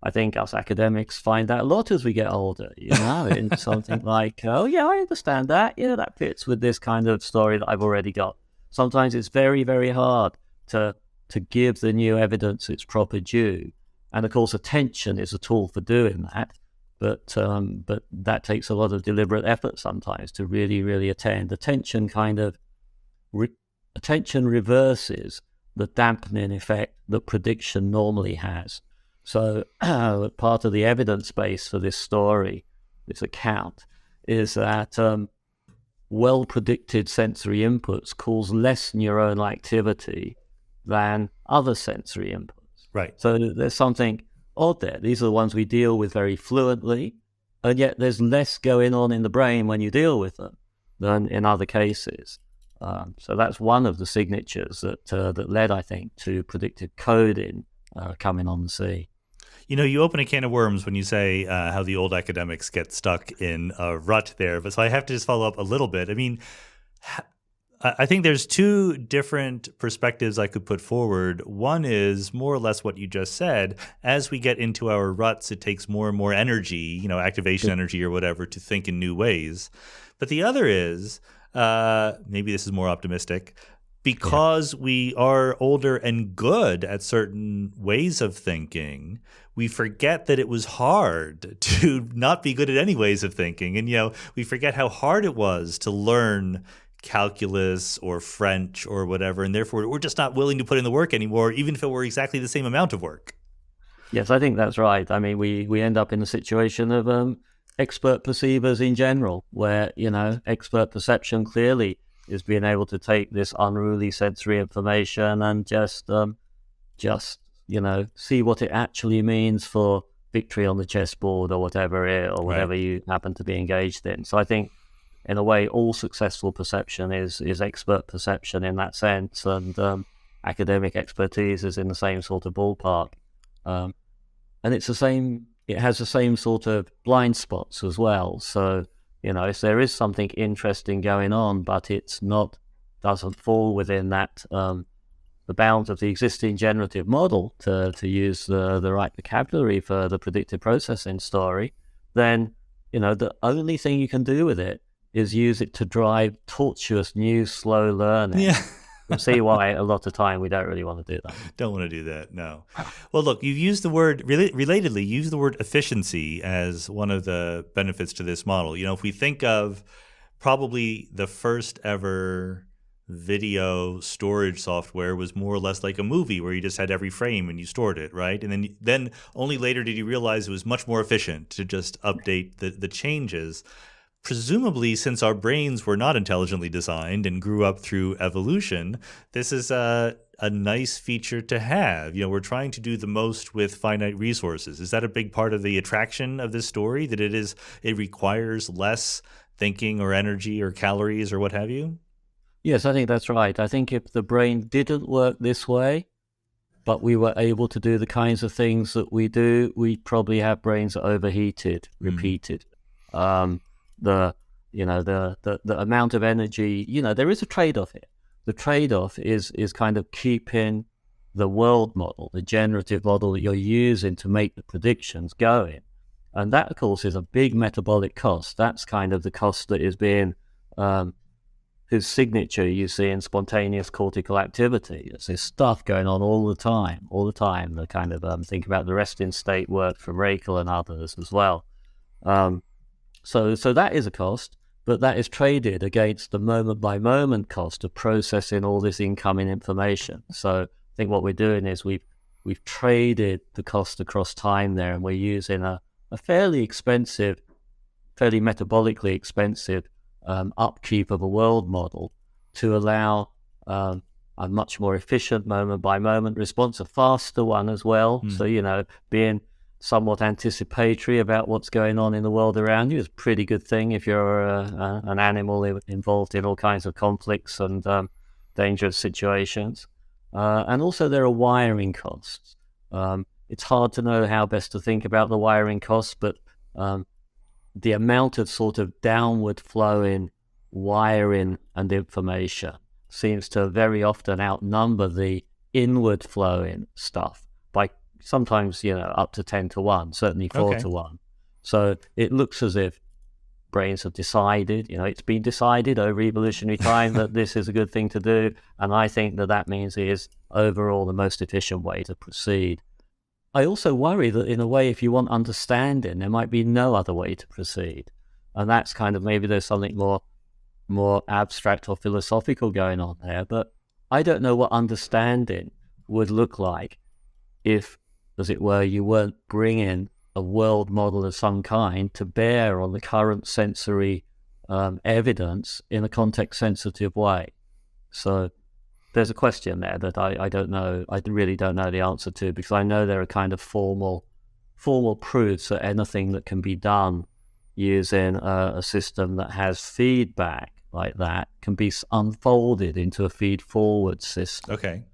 I think us academics find that a lot as we get older, in something like, oh yeah, I understand that. Yeah, that fits with this kind of story that I've already got. Sometimes it's very, very hard to give the new evidence its proper due. And of course, attention is a tool for doing that. But that takes a lot of deliberate effort sometimes to really, really attend. Attention attention reverses the dampening effect that prediction normally has. So part of the evidence base for this story, this account, is that well-predicted sensory inputs cause less neuronal activity than other sensory inputs. Right. So there's something odd there. These are the ones we deal with very fluently, and yet there's less going on in the brain when you deal with them than in other cases. So that's one of the signatures that led, I think, to predictive coding coming on the scene. You open a can of worms when you say how the old academics get stuck in a rut there. But so I have to just follow up a little bit. I mean, I think there's two different perspectives I could put forward. One is more or less what you just said. As we get into our ruts, it takes more and more energy, activation energy or whatever, to think in new ways. But the other is, maybe this is more optimistic, because we are older and good at certain ways of thinking, we forget that it was hard to not be good at any ways of thinking. And, we forget how hard it was to learn calculus or French or whatever. And therefore, we're just not willing to put in the work anymore, even if it were exactly the same amount of work. Yes, I think that's right. I mean, we end up in a situation of expert perceivers in general, where, expert perception clearly is being able to take this unruly sensory information and just see what it actually means for victory on the chessboard or whatever you happen to be engaged in. So I think, in a way, all successful perception is expert perception in that sense, and academic expertise is in the same sort of ballpark. And it's the same. It has the same sort of blind spots as well. So, if there is something interesting going on, but doesn't fall within that the bounds of the existing generative model, to use the right vocabulary for the predictive processing story, then the only thing you can do with it is use it to drive tortuous new slow learning. Yeah. You'll see why a lot of time we don't really want to do that. Don't want to do that, no. Well, look, you've used the word, relatedly, you used the word efficiency as one of the benefits to this model. If we think of probably the first ever video storage software was more or less like a movie where you just had every frame and you stored it, right? And then only later did you realize it was much more efficient to just update the changes. Presumably, since our brains were not intelligently designed and grew up through evolution, this is a nice feature to have. We're trying to do the most with finite resources. Is that a big part of the attraction of this story, that it requires less thinking or energy or calories or what have you? Yes, I think that's right. I think if the brain didn't work this way, but we were able to do the kinds of things that we do, we'd probably have brains that overheated, repeated. The amount of energy, there is a trade-off here. The trade-off is kind of keeping the world model, the generative model that you're using to make the predictions going. And that, of course, is a big metabolic cost. That's kind of the cost that is being, whose signature you see in spontaneous cortical activity. There's this stuff going on all the time. The kind of, think about the resting state work from Rakel and others as well. So that is a cost, but that is traded against the moment-by-moment cost of processing all this incoming information. So I think what we're doing is we've traded the cost across time there, and we're using a fairly expensive, fairly metabolically expensive upkeep of a world model to allow a much more efficient moment-by-moment response, a faster one as well. So, being somewhat anticipatory about what's going on in the world around you is a pretty good thing if you're an animal involved in all kinds of conflicts and dangerous situations. And also there are wiring costs. It's hard to know how best to think about the wiring costs, but the amount of sort of downward flowing wiring and information seems to very often outnumber the inward flowing stuff by sometimes, up to 10 to 1, certainly 4 Okay. to 1. So it looks as if brains have decided, it's been decided over evolutionary time that this is a good thing to do. And I think that means it is overall the most efficient way to proceed. I also worry that in a way, if you want understanding, there might be no other way to proceed. And that's kind of, maybe there's something more abstract or philosophical going on there. But I don't know what understanding would look like if, as it were, you weren't bringing a world model of some kind to bear on the current sensory evidence in a context-sensitive way. So there's a question there that I don't know. I really don't know the answer to, because I know there are kind of formal proofs that anything that can be done using a system that has feedback like that can be unfolded into a feed-forward system. Okay.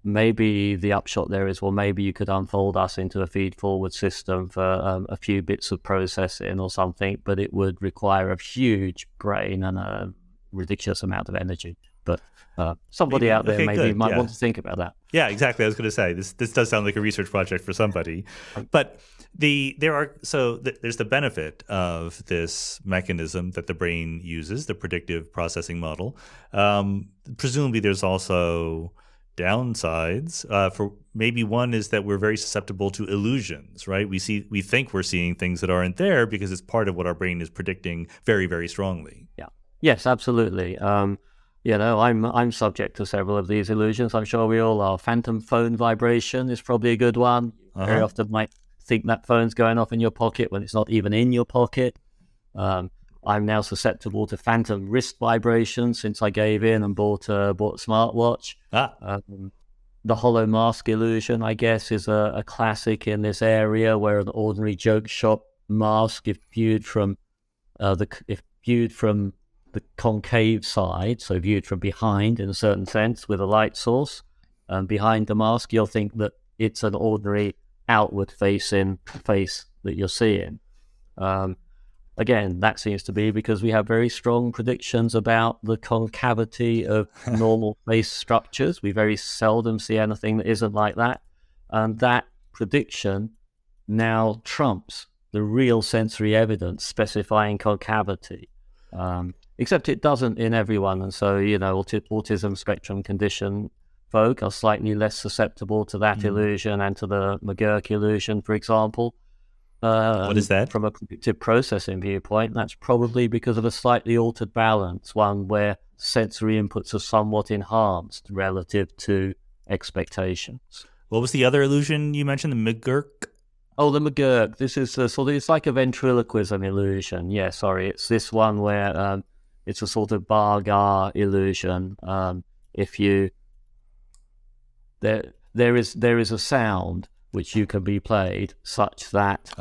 Maybe the upshot there is, well, maybe you could unfold us into a feed-forward system for a few bits of processing or something, but it would require a huge brain and a ridiculous amount of energy. But somebody out there maybe might want to think about that. Yeah, exactly. I was going to say, this does sound like a research project for somebody. But there's the benefit of this mechanism that the brain uses, the predictive processing model. Presumably there's also downsides. For maybe one is that we're very susceptible to illusions, right? We think we're seeing things that aren't there because it's part of what our brain is predicting very, very strongly. Yeah. Yes, absolutely. I'm subject to several of these illusions. I'm sure we all are. Phantom phone vibration is probably a good one. Very often might think that phone's going off in your pocket when it's not even in your pocket. I'm now susceptible to phantom wrist vibration since I gave in and bought a smartwatch. The hollow mask illusion, I guess, is a classic in this area, where an ordinary joke shop mask, if viewed from the concave side, so viewed from behind in a certain sense with a light source, behind the mask, you'll think that it's an ordinary outward facing face that you're seeing. Again, that seems to be because we have very strong predictions about the concavity of normal face structures. We very seldom see anything that isn't like that. And that prediction now trumps the real sensory evidence specifying concavity. Except it doesn't in everyone. And so, autism spectrum condition folk are slightly less susceptible to that illusion and to the McGurk illusion, for example. What is that? From a predictive processing viewpoint, that's probably because of a slightly altered balance, one where sensory inputs are somewhat enhanced relative to expectations. What was the other illusion you mentioned, the McGurk? Oh, the McGurk. This is it's like a ventriloquism illusion. Yeah, sorry. It's this one where it's a sort of Bargar illusion. There is a sound which you can be played such that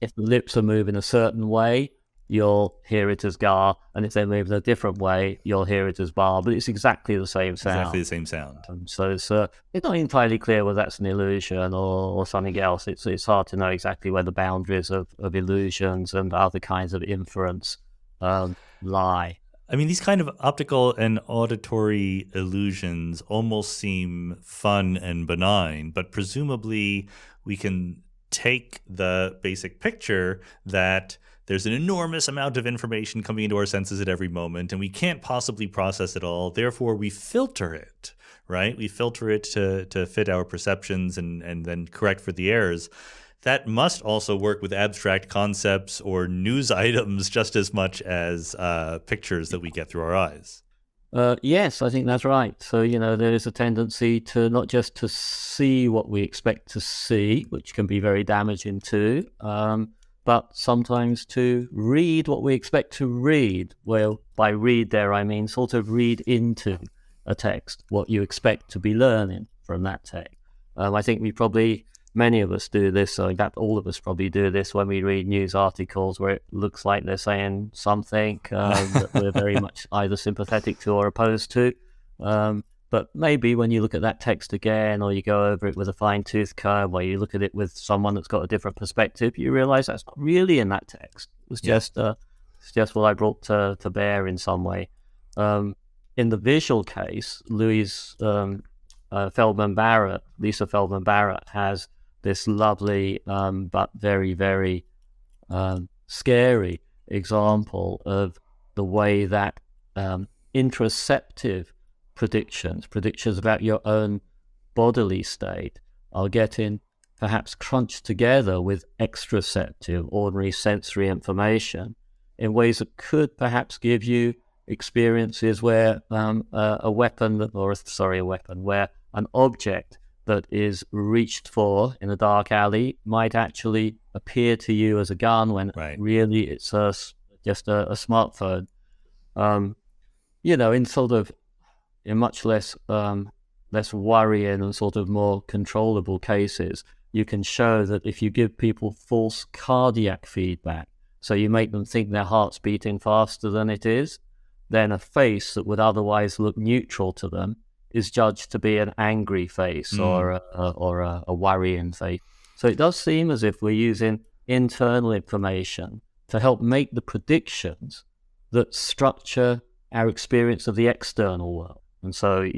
if the lips are moving a certain way, you'll hear it as gar, and if they're moving a different way, you'll hear it as bar, but it's exactly the same sound. Exactly the same sound. So it's not entirely clear whether that's an illusion or something else. It's hard to know exactly where the boundaries of illusions and other kinds of inference lie. I mean, these kind of optical and auditory illusions almost seem fun and benign, but presumably we can take the basic picture that there's an enormous amount of information coming into our senses at every moment, and we can't possibly process it all. Therefore, we filter it, right? We filter it to fit our perceptions and then correct for the errors. That must also work with abstract concepts or news items just as much as pictures that we get through our eyes. Yes, I think that's right. So, there is a tendency to not just to see what we expect to see, which can be very damaging too, but sometimes to read what we expect to read. Well, by read there, I mean sort of read into a text what you expect to be learning from that text. I think many of us do this, so in fact all of us probably do this when we read news articles where it looks like they're saying something that we're very much either sympathetic to or opposed to. But maybe when you look at that text again, or you go over it with a fine-tooth comb, or you look at it with someone that's got a different perspective, you realize that's not really in that text. It's just what I brought to bear in some way. In the visual case, Louis' Lisa Feldman Barrett has this lovely but very, very scary example of the way that interoceptive predictions about your own bodily state are getting perhaps crunched together with extraceptive, ordinary sensory information in ways that could perhaps give you experiences where where an object that is reached for in a dark alley might actually appear to you as a gun when really it's just a smartphone. In much less worrying and sort of more controllable cases, you can show that if you give people false cardiac feedback, so you make them think their heart's beating faster than it is, then a face that would otherwise look neutral to them is judged to be an angry face or a worrying face. So it does seem as if we're using internal information to help make the predictions that structure our experience of the external world. And so,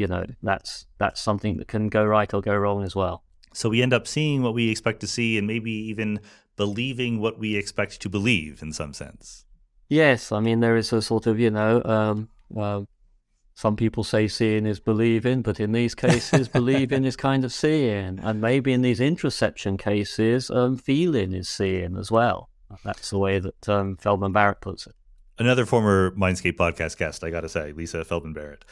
that's something that can go right or go wrong as well. So we end up seeing what we expect to see and maybe even believing what we expect to believe in some sense. Yes, I mean, there is a sort of, some people say seeing is believing, but in these cases, believing is kind of seeing. And maybe in these interoception cases, feeling is seeing as well. That's the way that Feldman Barrett puts it. Another former Mindscape podcast guest, I got to say, Lisa Feldman Barrett.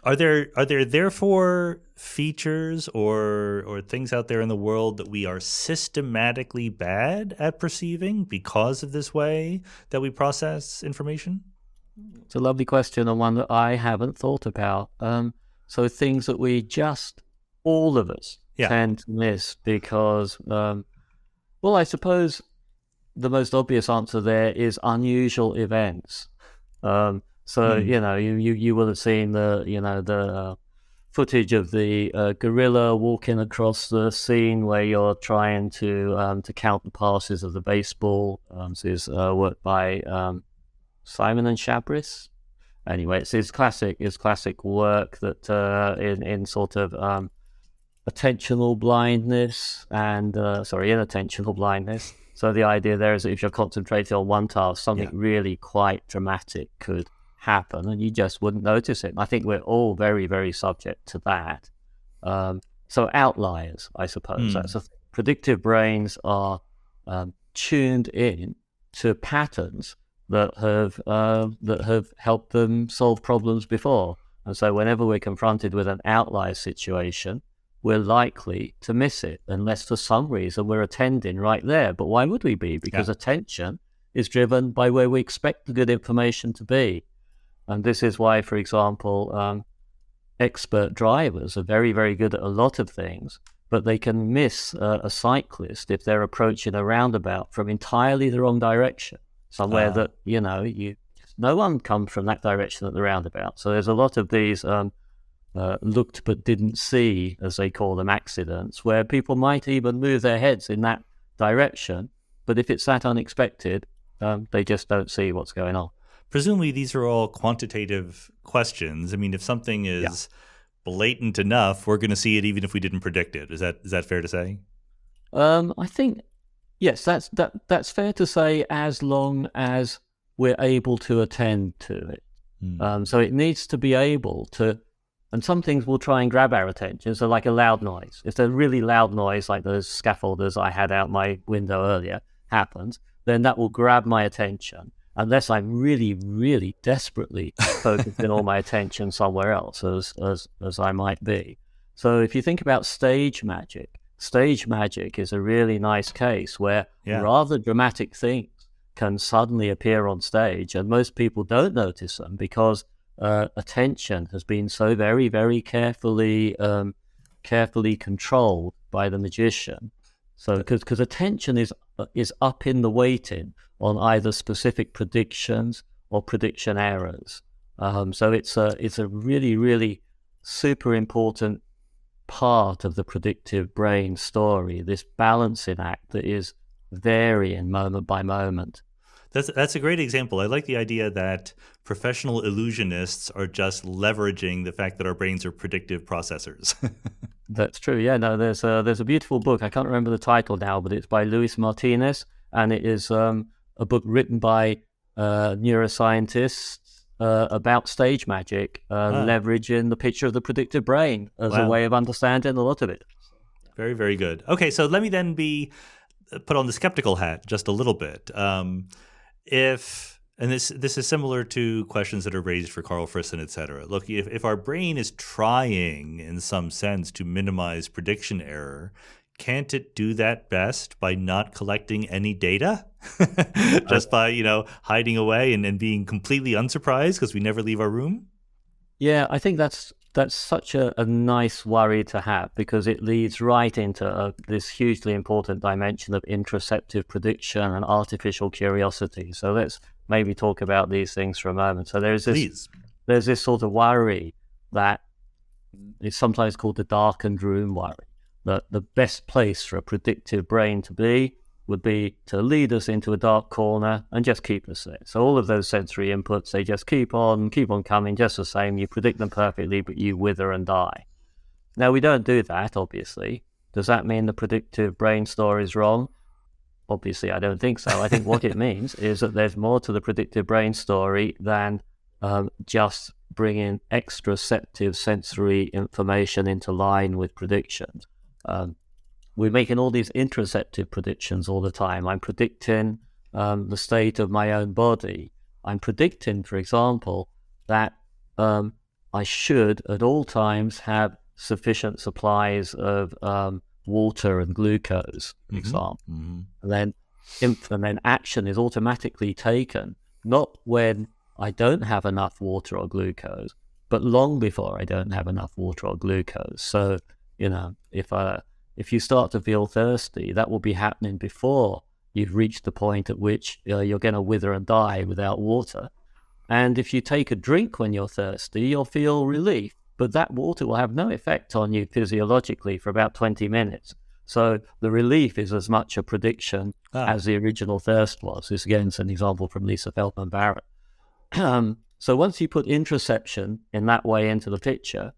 Are there therefore features or things out there in the world that we are systematically bad at perceiving because of this way that we process information? It's a lovely question and one that I haven't thought about. So things that we just, all of us, tend to miss because, I suppose the most obvious answer there is unusual events. You will have seen the footage of the gorilla walking across the scene where you're trying to count the passes of the baseball. This is work by Simon and Chabris. Anyway, it's his classic work that in sort of attentional blindness and inattentional blindness. So the idea there is that if you're concentrating on one task, something really quite dramatic could happen and you just wouldn't notice it. And I think we're all very, very subject to that. So outliers, I suppose. Predictive brains are tuned in to patterns that have helped them solve problems before. And so whenever we're confronted with an outlier situation, we're likely to miss it unless for some reason we're attending right there. But why would we be? Because attention is driven by where we expect the good information to be. And this is why, for example, expert drivers are very, very good at a lot of things, but they can miss a cyclist if they're approaching a roundabout from entirely the wrong direction, somewhere that, no one comes from that direction at the roundabout. So there's a lot of these looked but didn't see, as they call them, accidents, where people might even move their heads in that direction, but if it's that unexpected, they just don't see what's going on. Presumably these are all quantitative questions. I mean, if something is blatant enough, we're going to see it even if we didn't predict it. Is that fair to say? I think, yes, that's fair to say as long as we're able to attend to it. So it needs to be able to. And some things will try and grab our attention. So like a loud noise. If a really loud noise, like those scaffolders I had out my window earlier, happens, then that will grab my attention. Unless I'm really, really desperately focusing all my attention somewhere else, as I might be. So if you think about stage magic is a really nice case where rather dramatic things can suddenly appear on stage, and most people don't notice them because attention has been so very, very carefully controlled by the magician. So because attention is up in the weighting on either specific predictions or prediction errors. So it's a really, really super important part of the predictive brain story, this balancing act that is varying moment by moment. That's a great example. I like the idea that professional illusionists are just leveraging the fact that our brains are predictive processors. That's true. Yeah, no, there's a beautiful book. I can't remember the title now, but it's by Luis Martinez, and it is a book written by neuroscientists about stage magic, leveraging the picture of the predictive brain as a way of understanding a lot of it. Very, very good. Okay, so let me then put on the skeptical hat just a little bit. This is similar to questions that are raised for Carl Frisson, et cetera. Look, if our brain is trying in some sense to minimize prediction error, can't it do that best by not collecting any data? Just by, hiding away and being completely unsurprised because we never leave our room? Yeah, I think that's such a nice worry to have, because it leads right into this hugely important dimension of interoceptive prediction and artificial curiosity. So let's maybe talk about these things for a moment. So there's this sort of worry that is sometimes called the darkened room worry, that the best place for a predictive brain to be would be to lead us into a dark corner and just keep us there. So all of those sensory inputs, they just keep on coming just the same. You predict them perfectly, but you wither and die. Now, we don't do that, obviously. Does that mean the predictive brain story is wrong? Obviously, I don't think so. I think what it means is that there's more to the predictive brain story than just bringing extraceptive sensory information into line with predictions. We're making all these interoceptive predictions all the time. I'm predicting the state of my own body. I'm predicting, for example, that I should at all times have sufficient supplies of water and glucose, for example. Mm-hmm. And then action is automatically taken, not when I don't have enough water or glucose, but long before I don't have enough water or glucose. So, if you start to feel thirsty, that will be happening before you've reached the point at which you're going to wither and die without water. And if you take a drink when you're thirsty, you'll feel relief, but that water will have no effect on you physiologically for about 20 minutes. So the relief is as much a prediction as the original thirst was. This again is an example from Lisa Feldman Barrett. So once you put interoception in that way into the picture,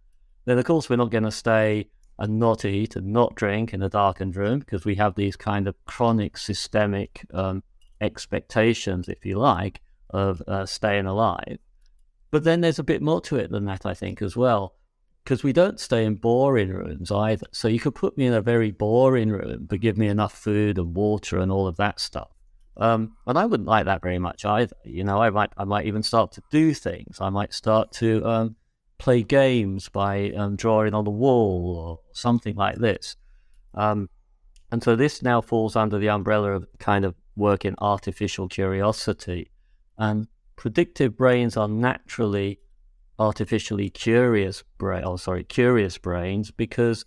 then of course we're not going to stay and not eat and not drink in a darkened room, because we have these kind of chronic systemic expectations, if you like, of staying alive. But then there's a bit more to it than that, I think, as well, because we don't stay in boring rooms either. So you could put me in a very boring room, but give me enough food and water and all of that stuff. And I wouldn't like that very much either. I might even start to do things. I might start to play games by drawing on the wall or something like this. And so this now falls under the umbrella of kind of work in artificial curiosity. And predictive brains are naturally artificially curious brains, because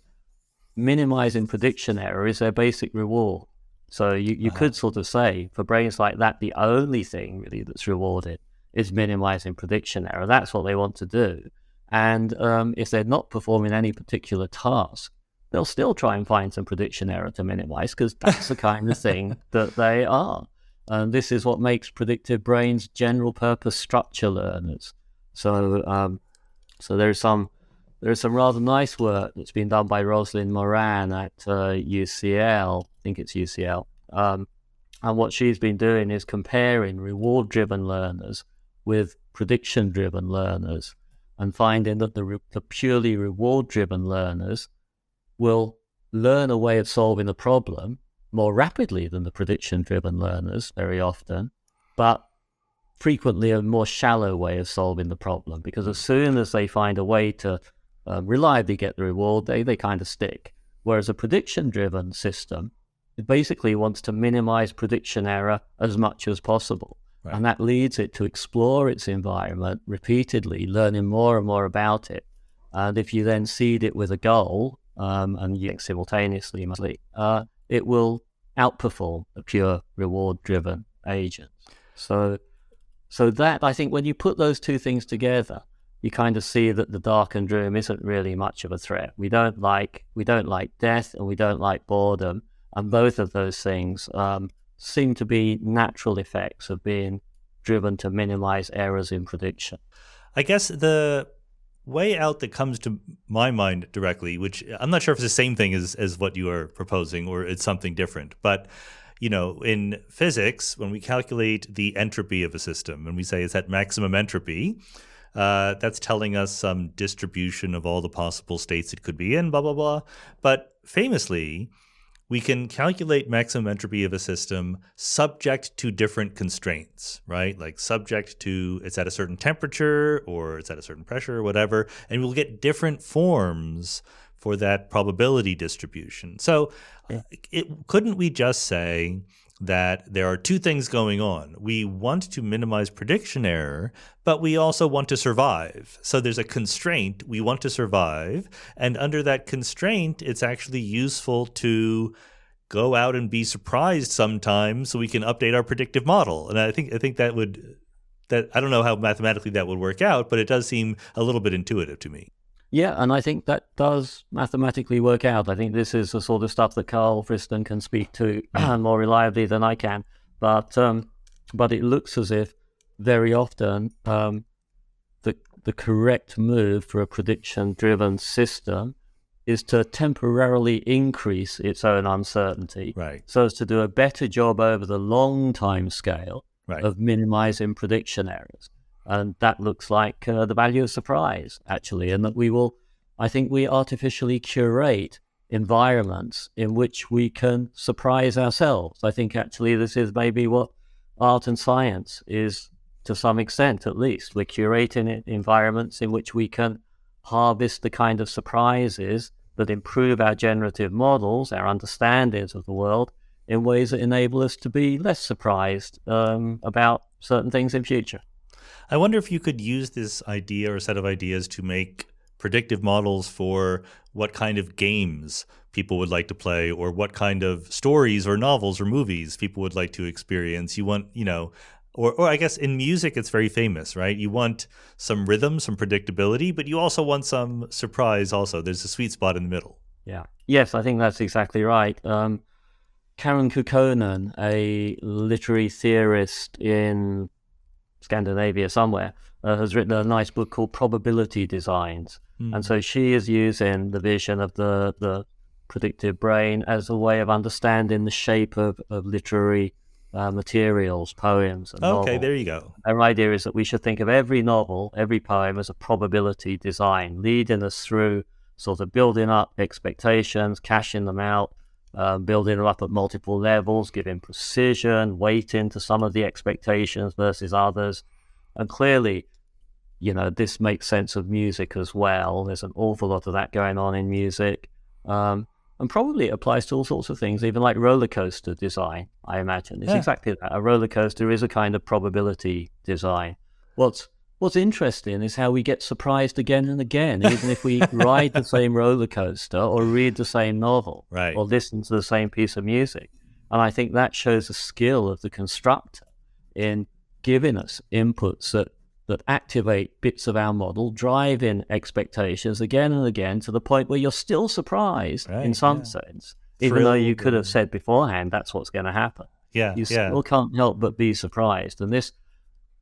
minimizing prediction error is their basic reward. So you could sort of say, for brains like that, the only thing really that's rewarded is minimizing prediction error. That's what they want to do. And if they're not performing any particular task, they'll still try and find some prediction error to minimize, because that's the kind of thing that they are. And this is what makes predictive brains general purpose structure learners. So there's some rather nice work that's been done by Rosalind Moran at UCL. I think it's UCL. And what she's been doing is comparing reward-driven learners with prediction-driven learners, and finding that the purely reward-driven learners will learn a way of solving the problem more rapidly than the prediction-driven learners very often, but frequently a more shallow way of solving the problem, because as soon as they find a way to reliably get the reward, they kind of stick. Whereas a prediction-driven system, it basically wants to minimize prediction error as much as possible. Right. And that leads it to explore its environment repeatedly, learning more and more about it. And if you then seed it with a goal, and you think simultaneously, it will outperform a pure reward-driven agent. So that, I think, when you put those two things together, you kind of see that the darkened room isn't really much of a threat. We don't like death, and we don't like boredom, and both of those things seem to be natural effects of being driven to minimize errors in prediction. I guess the way out that comes to my mind directly, which I'm not sure if it's the same thing as what you are proposing or it's something different, but in physics, when we calculate the entropy of a system and we say it's at maximum entropy, that's telling us some distribution of all the possible states it could be in, blah, blah, blah. But famously, we can calculate maximum entropy of a system subject to different constraints, right? Like subject to it's at a certain temperature or it's at a certain pressure or whatever, and we'll get different forms for that probability distribution. So couldn't we just say that there are two things going on? We want to minimize prediction error, but we also want to survive. So there's a constraint. We want to survive. And under that constraint, it's actually useful to go out and be surprised sometimes so we can update our predictive model. And I think that I don't know how mathematically that would work out, but it does seem a little bit intuitive to me. Yeah, and I think that does mathematically work out. I think this is the sort of stuff that Carl Friston can speak to more reliably than I can. But it looks as if very often the correct move for a prediction-driven system is to temporarily increase its own uncertainty, right, so as to do a better job over the long time scale of minimizing prediction errors. And that looks like the value of surprise, actually, and that I think we artificially curate environments in which we can surprise ourselves. I think actually this is maybe what art and science is, to some extent at least. We're curating environments in which we can harvest the kind of surprises that improve our generative models, our understandings of the world, in ways that enable us to be less surprised about certain things in future. I wonder if you could use this idea or set of ideas to make predictive models for what kind of games people would like to play or what kind of stories or novels or movies people would like to experience. You want, or I guess in music, it's very famous, right? You want some rhythm, some predictability, but you also want some surprise also. There's a sweet spot in the middle. Yeah. Yes, I think that's exactly right. Karen Kukkonen, a literary theorist in Scandinavia somewhere, has written a nice book called Probability Designs. And so she is using the vision of the predictive brain as a way of understanding the shape of literary materials, poems, and novels. Okay, there you go. Her idea is that we should think of every novel, every poem as a probability design, leading us through sort of building up expectations, cashing them out, building them up at multiple levels, giving precision, weighting to some of the expectations versus others. And clearly, this makes sense of music as well. There's an awful lot of that going on in music. And probably it applies to all sorts of things, even like roller coaster design, I imagine. It's exactly that. A roller coaster is a kind of probability design. What's interesting is how we get surprised again and again, even if we ride the same roller coaster or read the same novel or listen to the same piece of music. And I think that shows the skill of the constructor in giving us inputs that activate bits of our model, driving expectations again and again to the point where you're still surprised in some sense, even though you could have said beforehand that's what's going to happen. You still can't help but be surprised. And this,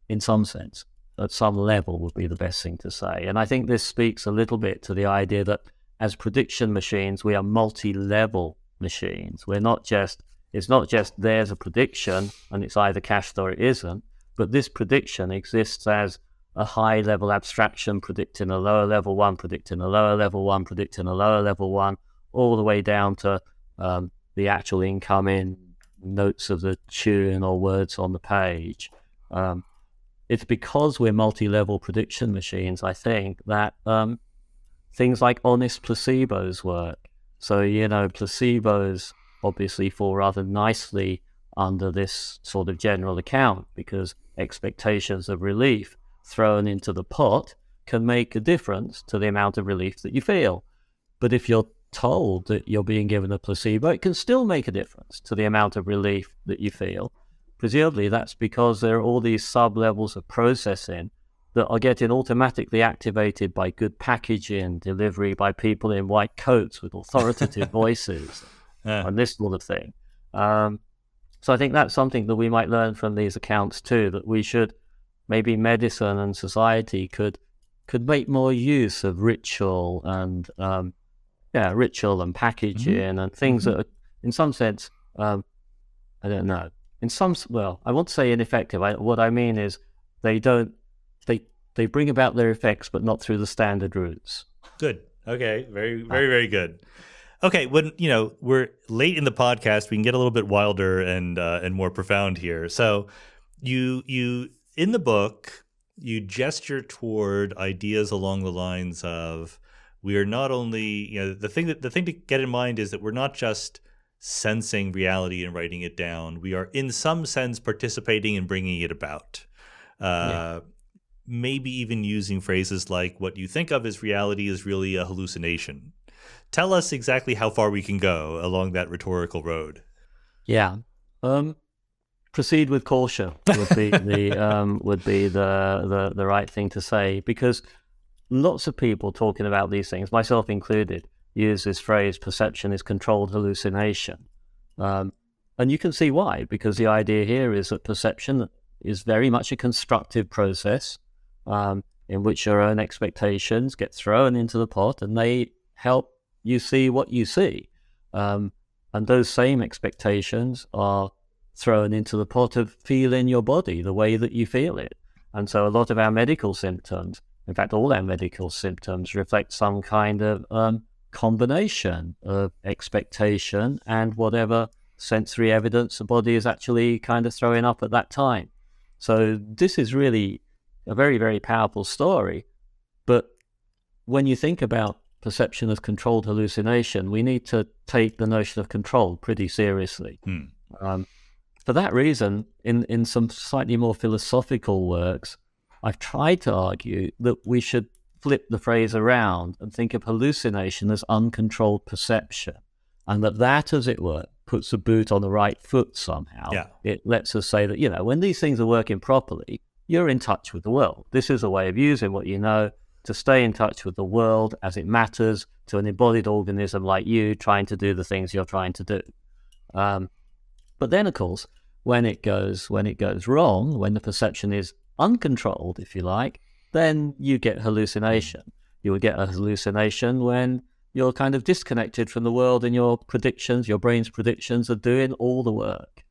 in some sense, at some level, would be the best thing to say. And I think this speaks a little bit to the idea that as prediction machines, we are multi-level machines. It's not just there's a prediction and it's either cached or it isn't, but this prediction exists as a high-level abstraction predicting a lower level one, predicting a lower level one, predicting a lower level one, all the way down to the actual incoming notes of the tune or words on the page. It's because we're multi-level prediction machines, I think, that things like honest placebos work. So, placebos obviously fall rather nicely under this sort of general account because expectations of relief thrown into the pot can make a difference to the amount of relief that you feel. But if you're told that you're being given a placebo, it can still make a difference to the amount of relief that you feel. Presumably that's because there are all these sub-levels of processing that are getting automatically activated by good packaging, delivery by people in white coats with authoritative voices and this sort of thing. So I think that's something that we might learn from these accounts too, that we should, maybe medicine and society could make more use of ritual and ritual and packaging and things that are, in some sense, I don't know, I won't say ineffective. What I mean is they bring about their effects, but not through the standard routes. Good. Okay. Very, very, very good. Okay. When, we're late in the podcast, we can get a little bit wilder and more profound here. So you in the book, you gesture toward ideas along the lines of, we are not only, the thing to get in mind is that we're not just sensing reality and writing it down. We are in some sense participating in bringing it about. Maybe even using phrases like, what you think of as reality is really a hallucination. Tell us exactly how far we can go along that rhetorical road. Yeah. Proceed with caution would be the right thing to say, because lots of people talking about these things, myself included, use this phrase, perception is controlled hallucination. And you can see why, because the idea here is that perception is very much a constructive process in which your own expectations get thrown into the pot and they help you see what you see. And those same expectations are thrown into the pot of feeling your body the way that you feel it. And so a lot of our medical symptoms, in fact, all our medical symptoms, reflect some kind of combination of expectation and whatever sensory evidence the body is actually kind of throwing up at that time. So this is really a very, very powerful story. But when you think about perception as controlled hallucination, we need to take the notion of control pretty seriously. For that reason, in some slightly more philosophical works, I've tried to argue that we should flip the phrase around and think of hallucination as uncontrolled perception, and that, as it were, puts the boot on the right foot somehow. Yeah. It lets us say that, when these things are working properly, you're in touch with the world. This is a way of using what you know to stay in touch with the world as it matters to an embodied organism like you trying to do the things you're trying to do. But then, of course, when it goes wrong, when the perception is uncontrolled, if you like, then you get hallucination. You would get a hallucination when you're kind of disconnected from the world and your brain's predictions are doing all the work.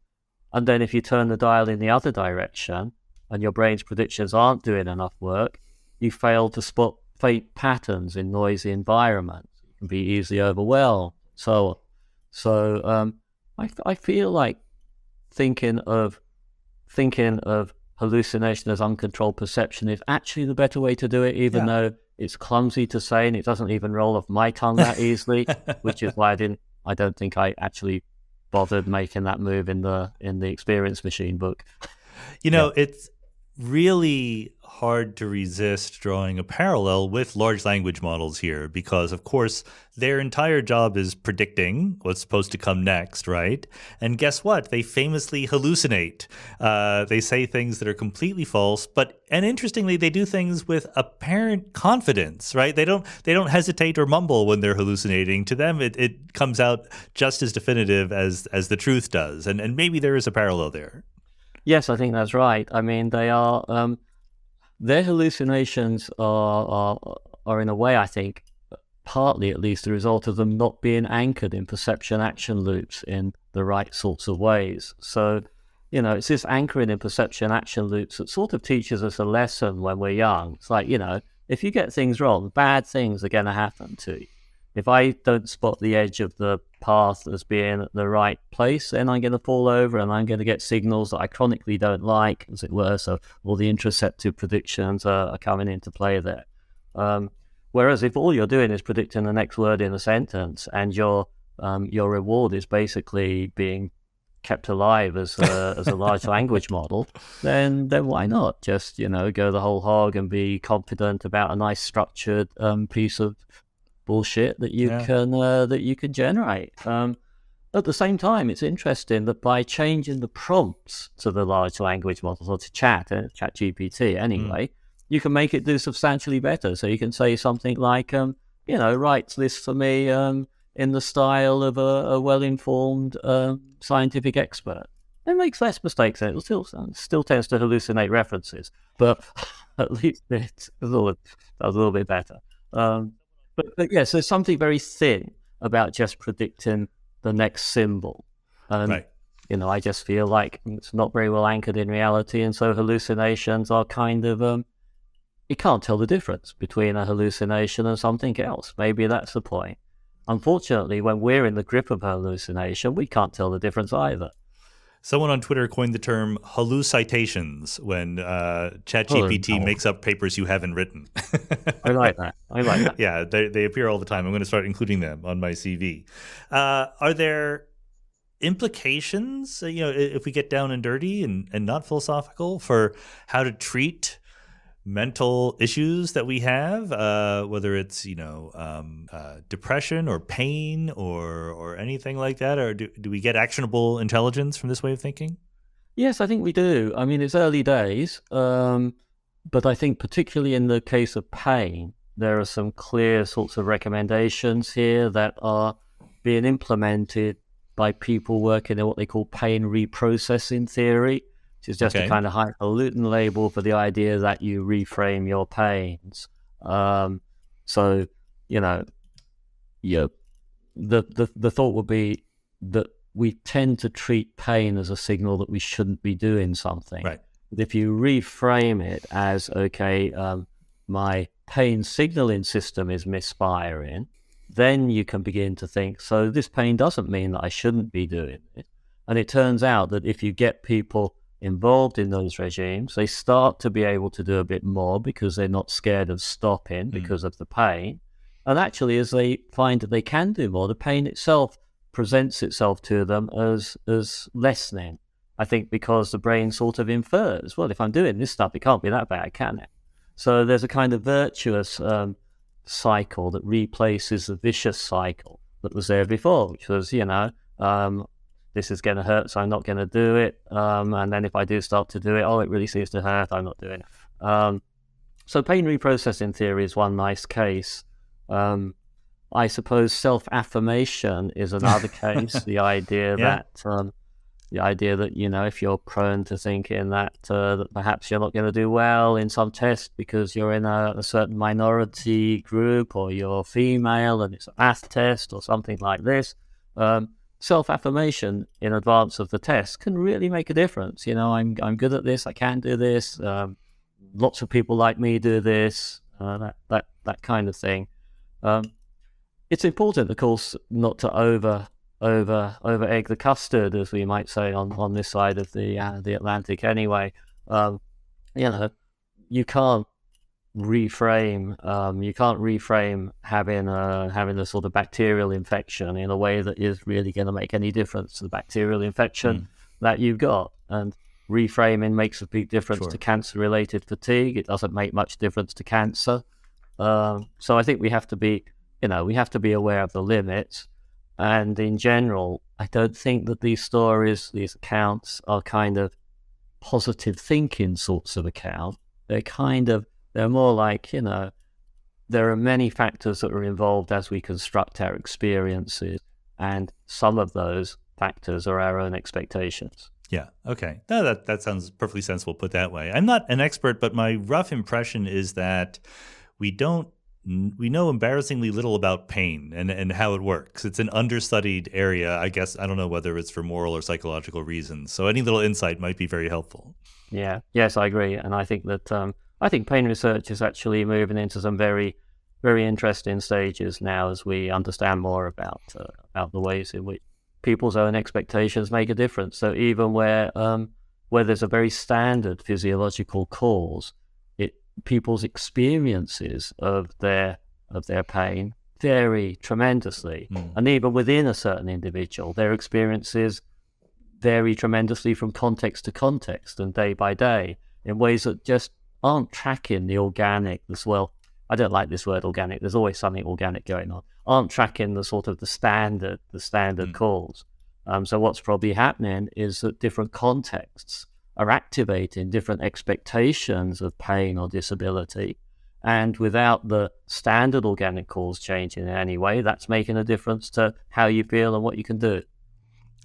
And then if you turn the dial in the other direction and your brain's predictions aren't doing enough work, you fail to spot faint patterns in noisy environments. You can be easily overwhelmed, so on. So I feel like thinking of hallucination as uncontrolled perception is actually the better way to do it, even though it's clumsy to say and it doesn't even roll off my tongue that easily, which is why I don't think I actually bothered making that move in the Experience Machine book. It's really hard to resist drawing a parallel with large language models here, because of course their entire job is predicting what's supposed to come next, right? And guess what? They famously hallucinate. They say things that are completely false, and interestingly, they do things with apparent confidence, right? They don't hesitate or mumble when they're hallucinating. To them, it comes out just as definitive as the truth does. And maybe there is a parallel there. Yes, I think that's right. I mean, they are their hallucinations are in a way, I think, partly at least, the result of them not being anchored in perception-action loops in the right sorts of ways. So, it's this anchoring in perception-action loops that sort of teaches us a lesson when we're young. It's like, if you get things wrong, bad things are going to happen to you. If I don't spot the edge of the path as being at the right place, then I'm going to fall over and I'm going to get signals that I chronically don't like, as it were. So all the interoceptive predictions are coming into play there. Whereas if all you're doing is predicting the next word in a sentence and your reward is basically being kept alive as a large language model, then why not just, go the whole hog and be confident about a nice structured piece of bullshit that you can generate. At the same time, it's interesting that by changing the prompts to the large language models, or to ChatGPT anyway, you can make it do substantially better. So you can say something like, write this for me in the style of a well-informed scientific expert. It makes less mistakes. It still tends to hallucinate references, but at least it's does a little bit better. But yes, there's something very thin about just predicting the next symbol. And, Right. I just feel like it's not very well anchored in reality. And so hallucinations are kind of, you can't tell the difference between a hallucination and something else. Maybe that's the point. Unfortunately, when we're in the grip of a hallucination, we can't tell the difference either. Someone on Twitter coined the term hallucitations when Oh, ChatGPT no. makes up papers you haven't written. I like that. Yeah, they appear all the time. I'm going to start including them on my CV. Are there implications, if we get down and dirty and not philosophical, for how to treat mental issues that we have, whether it's depression or pain or anything like that, or do we get actionable intelligence from this way of thinking? Yes, I think we do. I mean, it's early days, but I think particularly in the case of pain, there are some clear sorts of recommendations here that are being implemented by people working in what they call pain reprocessing theory, which is just a Okay. kind of highfalutin label for the idea that you reframe your pains. So, the thought would be that we tend to treat pain as a signal that we shouldn't be doing something. Right. But if you reframe it as, okay, my pain signaling system is misfiring, then you can begin to think, so this pain doesn't mean that I shouldn't be doing it. And it turns out that if you get people involved in those regimes, they start to be able to do a bit more because they're not scared of stopping because of the pain. And actually, as they find that they can do more, the pain itself presents itself to them as lessening. I think because the brain sort of infers, well, if I'm doing this stuff, it can't be that bad, can it? So there's a kind of virtuous cycle that replaces the vicious cycle that was there before, which was, this is going to hurt, so I'm not going to do it. And then if I do start to do it, it really seems to hurt, I'm not doing it. So pain reprocessing theory is one nice case. I suppose self-affirmation is another case. The idea Yeah. that if you're prone to thinking that perhaps you're not going to do well in some test because you're in a certain minority group, or you're female and it's a math test or something like this, self-affirmation in advance of the test can really make a difference. I'm good at this. I can do this. Lots of people like me do this. That kind of thing. It's important, of course, not to over egg the custard, as we might say on this side of the Atlantic. Anyway, you can't reframe having a sort of bacterial infection in a way that is really going to make any difference to the bacterial infection that you've got. And reframing makes a big difference to cancer-related fatigue. It doesn't make much difference to cancer. So I think we have to be aware of the limits. And in general, I don't think that these stories, these accounts, are kind of positive thinking sorts of account. They're more like, there are many factors that are involved as we construct our experiences, and some of those factors are our own expectations. Yeah. Okay. No, that sounds perfectly sensible put that way. I'm not an expert, but my rough impression is that we know embarrassingly little about pain and how it works. It's an understudied area. I guess I don't know whether it's for moral or psychological reasons. So any little insight might be very helpful. Yeah. Yes, I agree. And I think that pain research is actually moving into some very, very interesting stages now as we understand more about the ways in which people's own expectations make a difference. So even where there's a very standard physiological cause, people's experiences of their pain vary tremendously. And even within a certain individual, their experiences vary tremendously from context to context and day by day in ways that just aren't tracking the organic as well. I don't like this word organic. There's always something organic going on. Aren't tracking the sort of the standard cause. So what's probably happening is that different contexts are activating different expectations of pain or disability. And without the standard organic cause changing in any way, that's making a difference to how you feel and what you can do.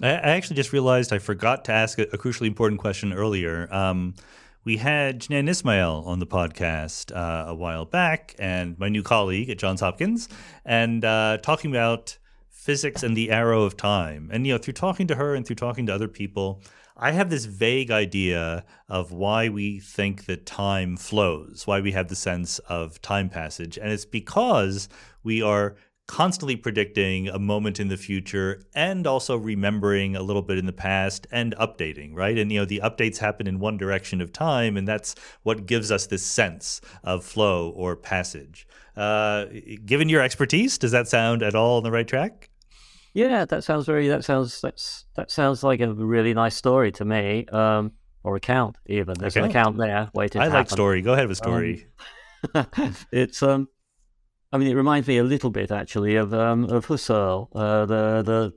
I actually just realized I forgot to ask a crucially important question earlier. We had Janan Ismail on the podcast a while back, and my new colleague at Johns Hopkins, and talking about physics and the arrow of time. And through talking to her and through talking to other people, I have this vague idea of why we think that time flows, why we have the sense of time passage, and it's because we are constantly predicting a moment in the future and also remembering a little bit in the past and updating, right? And the updates happen in one direction of time, and that's what gives us this sense of flow or passage. Given your expertise, does that sound at all on the right track? Yeah, that sounds like a really nice story to me, or account even. There's an account there waiting to happen. I like story. Go ahead with story. It's I mean, it reminds me a little bit actually of Husserl, the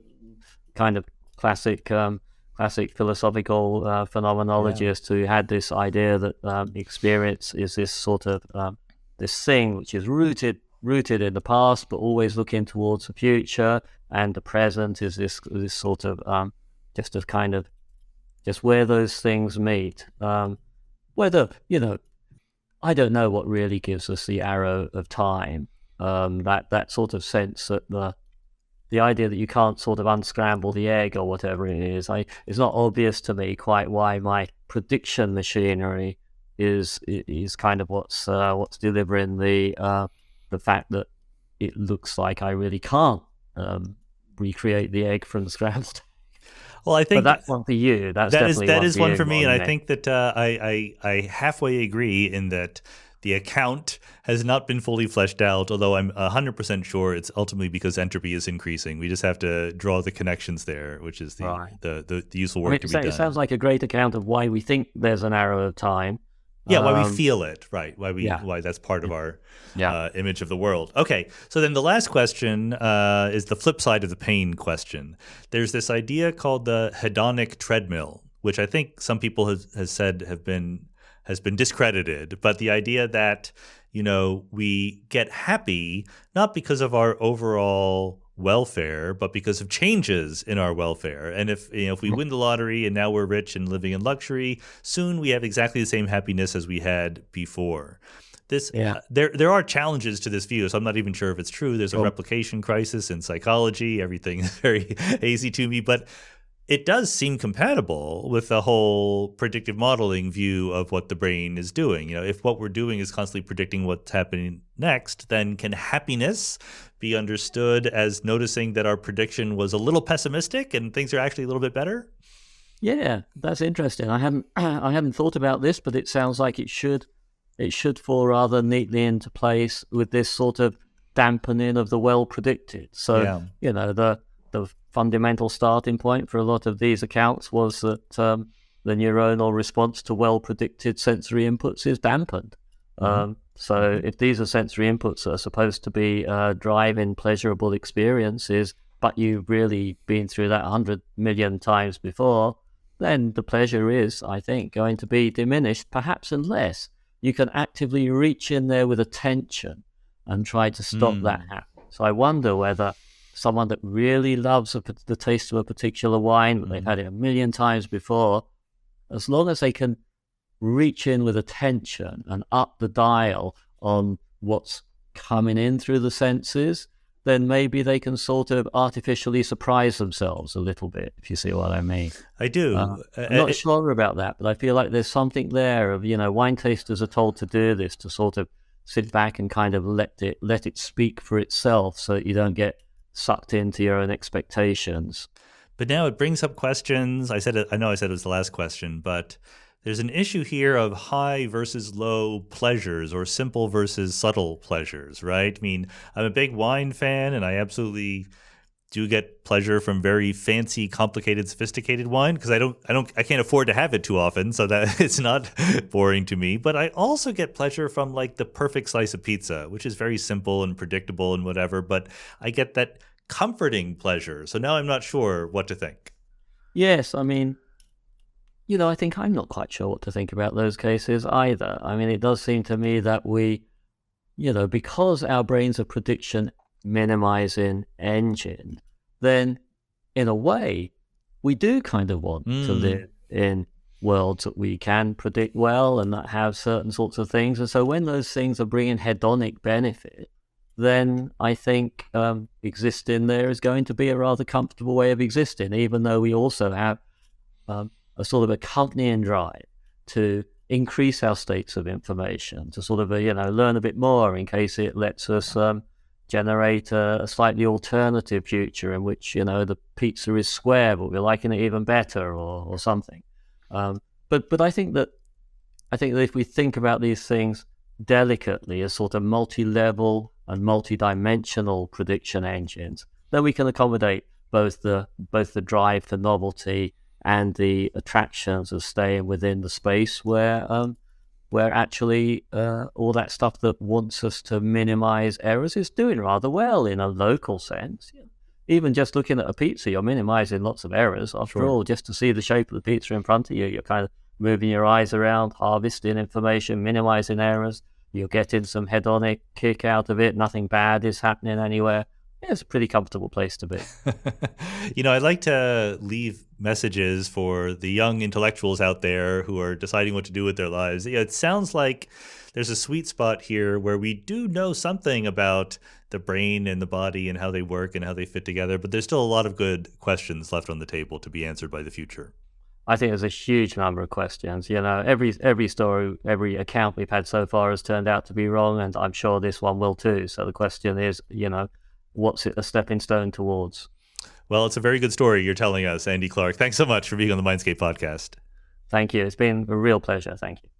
kind of classic philosophical phenomenologist who had this idea that experience is this sort of this thing which is rooted in the past, but always looking towards the future, and the present is this sort of just a kind of just where those things meet. Whether I don't know what really gives us the arrow of time. That sort of sense that the idea that you can't sort of unscramble the egg or whatever it is, it's not obvious to me quite why my prediction machinery is kind of what's delivering the fact that it looks like I really can't recreate the egg from the scrambled. Well, I think but that's one for you. That is one for me, and I think that I halfway agree in that the account has not been fully fleshed out, although I'm 100% sure it's ultimately because entropy is increasing. We just have to draw the connections there, which is the useful work to be done. It sounds like a great account of why we think there's an arrow of time. Yeah, why we feel it, right? Why that's part of our image of the world. Okay, so then the last question is the flip side of the pain question. There's this idea called the hedonic treadmill, which I think some people has said has been discredited, but the idea that we get happy not because of our overall welfare, but because of changes in our welfare. And if we win the lottery and now we're rich and living in luxury, soon we have exactly the same happiness as we had before. There are challenges to this view, so I'm not even sure if it's true. There's a replication crisis in psychology. Everything is very hazy to me, but it does seem compatible with the whole predictive modeling view of what the brain is doing. If what we're doing is constantly predicting what's happening next, then can happiness be understood as noticing that our prediction was a little pessimistic and things are actually a little bit better? Yeah, that's interesting. I haven't thought about this, but it sounds like it should fall rather neatly into place with this sort of dampening of the well predicted. So the fundamental starting point for a lot of these accounts was that the neuronal response to well-predicted sensory inputs is dampened. So if these are sensory inputs that are supposed to be driving pleasurable experiences, but you've really been through that 100 million times before, then the pleasure is, I think, going to be diminished, perhaps unless you can actively reach in there with attention and try to stop that happening. So I wonder whether someone that really loves the taste of a particular wine, but they've had it a million times before, as long as they can reach in with attention and up the dial on what's coming in through the senses, then maybe they can sort of artificially surprise themselves a little bit, if you see what I mean. I do. I'm not sure about that, but I feel like there's something there of, wine tasters are told to do this, to sort of sit back and kind of let it speak for itself so that you don't get sucked into your own expectations. But now it brings up questions. I know I said it was the last question, but there's an issue here of high versus low pleasures or simple versus subtle pleasures, right? I mean, I'm a big wine fan and I absolutely do get pleasure from very fancy, complicated, sophisticated wine because I can't afford to have it too often, so that it's not boring to me. But I also get pleasure from like the perfect slice of pizza, which is very simple and predictable and whatever, but I get that comforting pleasure. So now I'm not sure what to think. Yes, I mean, I think I'm not quite sure what to think about those cases either. I mean, it does seem to me that we, because our brain's a prediction minimizing engine, then in a way, we do kind of want to live in worlds that we can predict well and that have certain sorts of things. And so when those things are bringing hedonic benefit, then I think existing there is going to be a rather comfortable way of existing, even though we also have a sort of accompanying drive to increase our states of information, to sort of, learn a bit more in case it lets us generate a slightly alternative future in which, the pizza is square, but we're liking it even better or something. But I think that if we think about these things delicately as sort of multi-level and multi-dimensional prediction engines, then we can accommodate both the drive for novelty and the attractions of staying within the space where actually all that stuff that wants us to minimize errors is doing rather well in a local sense. Even just looking at a pizza, you're minimizing lots of errors. After all, just to see the shape of the pizza in front of you, you're kind of moving your eyes around, harvesting information, minimizing errors. You're getting some hedonic kick out of it. Nothing bad is happening anywhere. Yeah, it's a pretty comfortable place to be. I'd like to leave messages for the young intellectuals out there who are deciding what to do with their lives. It sounds like there's a sweet spot here where we do know something about the brain and the body and how they work and how they fit together, but there's still a lot of good questions left on the table to be answered by the future. I think there's a huge number of questions. Every story, every account we've had so far has turned out to be wrong, and I'm sure this one will too. So the question is, what's it a stepping stone towards? Well, it's a very good story you're telling us, Andy Clark. Thanks so much for being on the Mindscape podcast. Thank you. It's been a real pleasure. Thank you.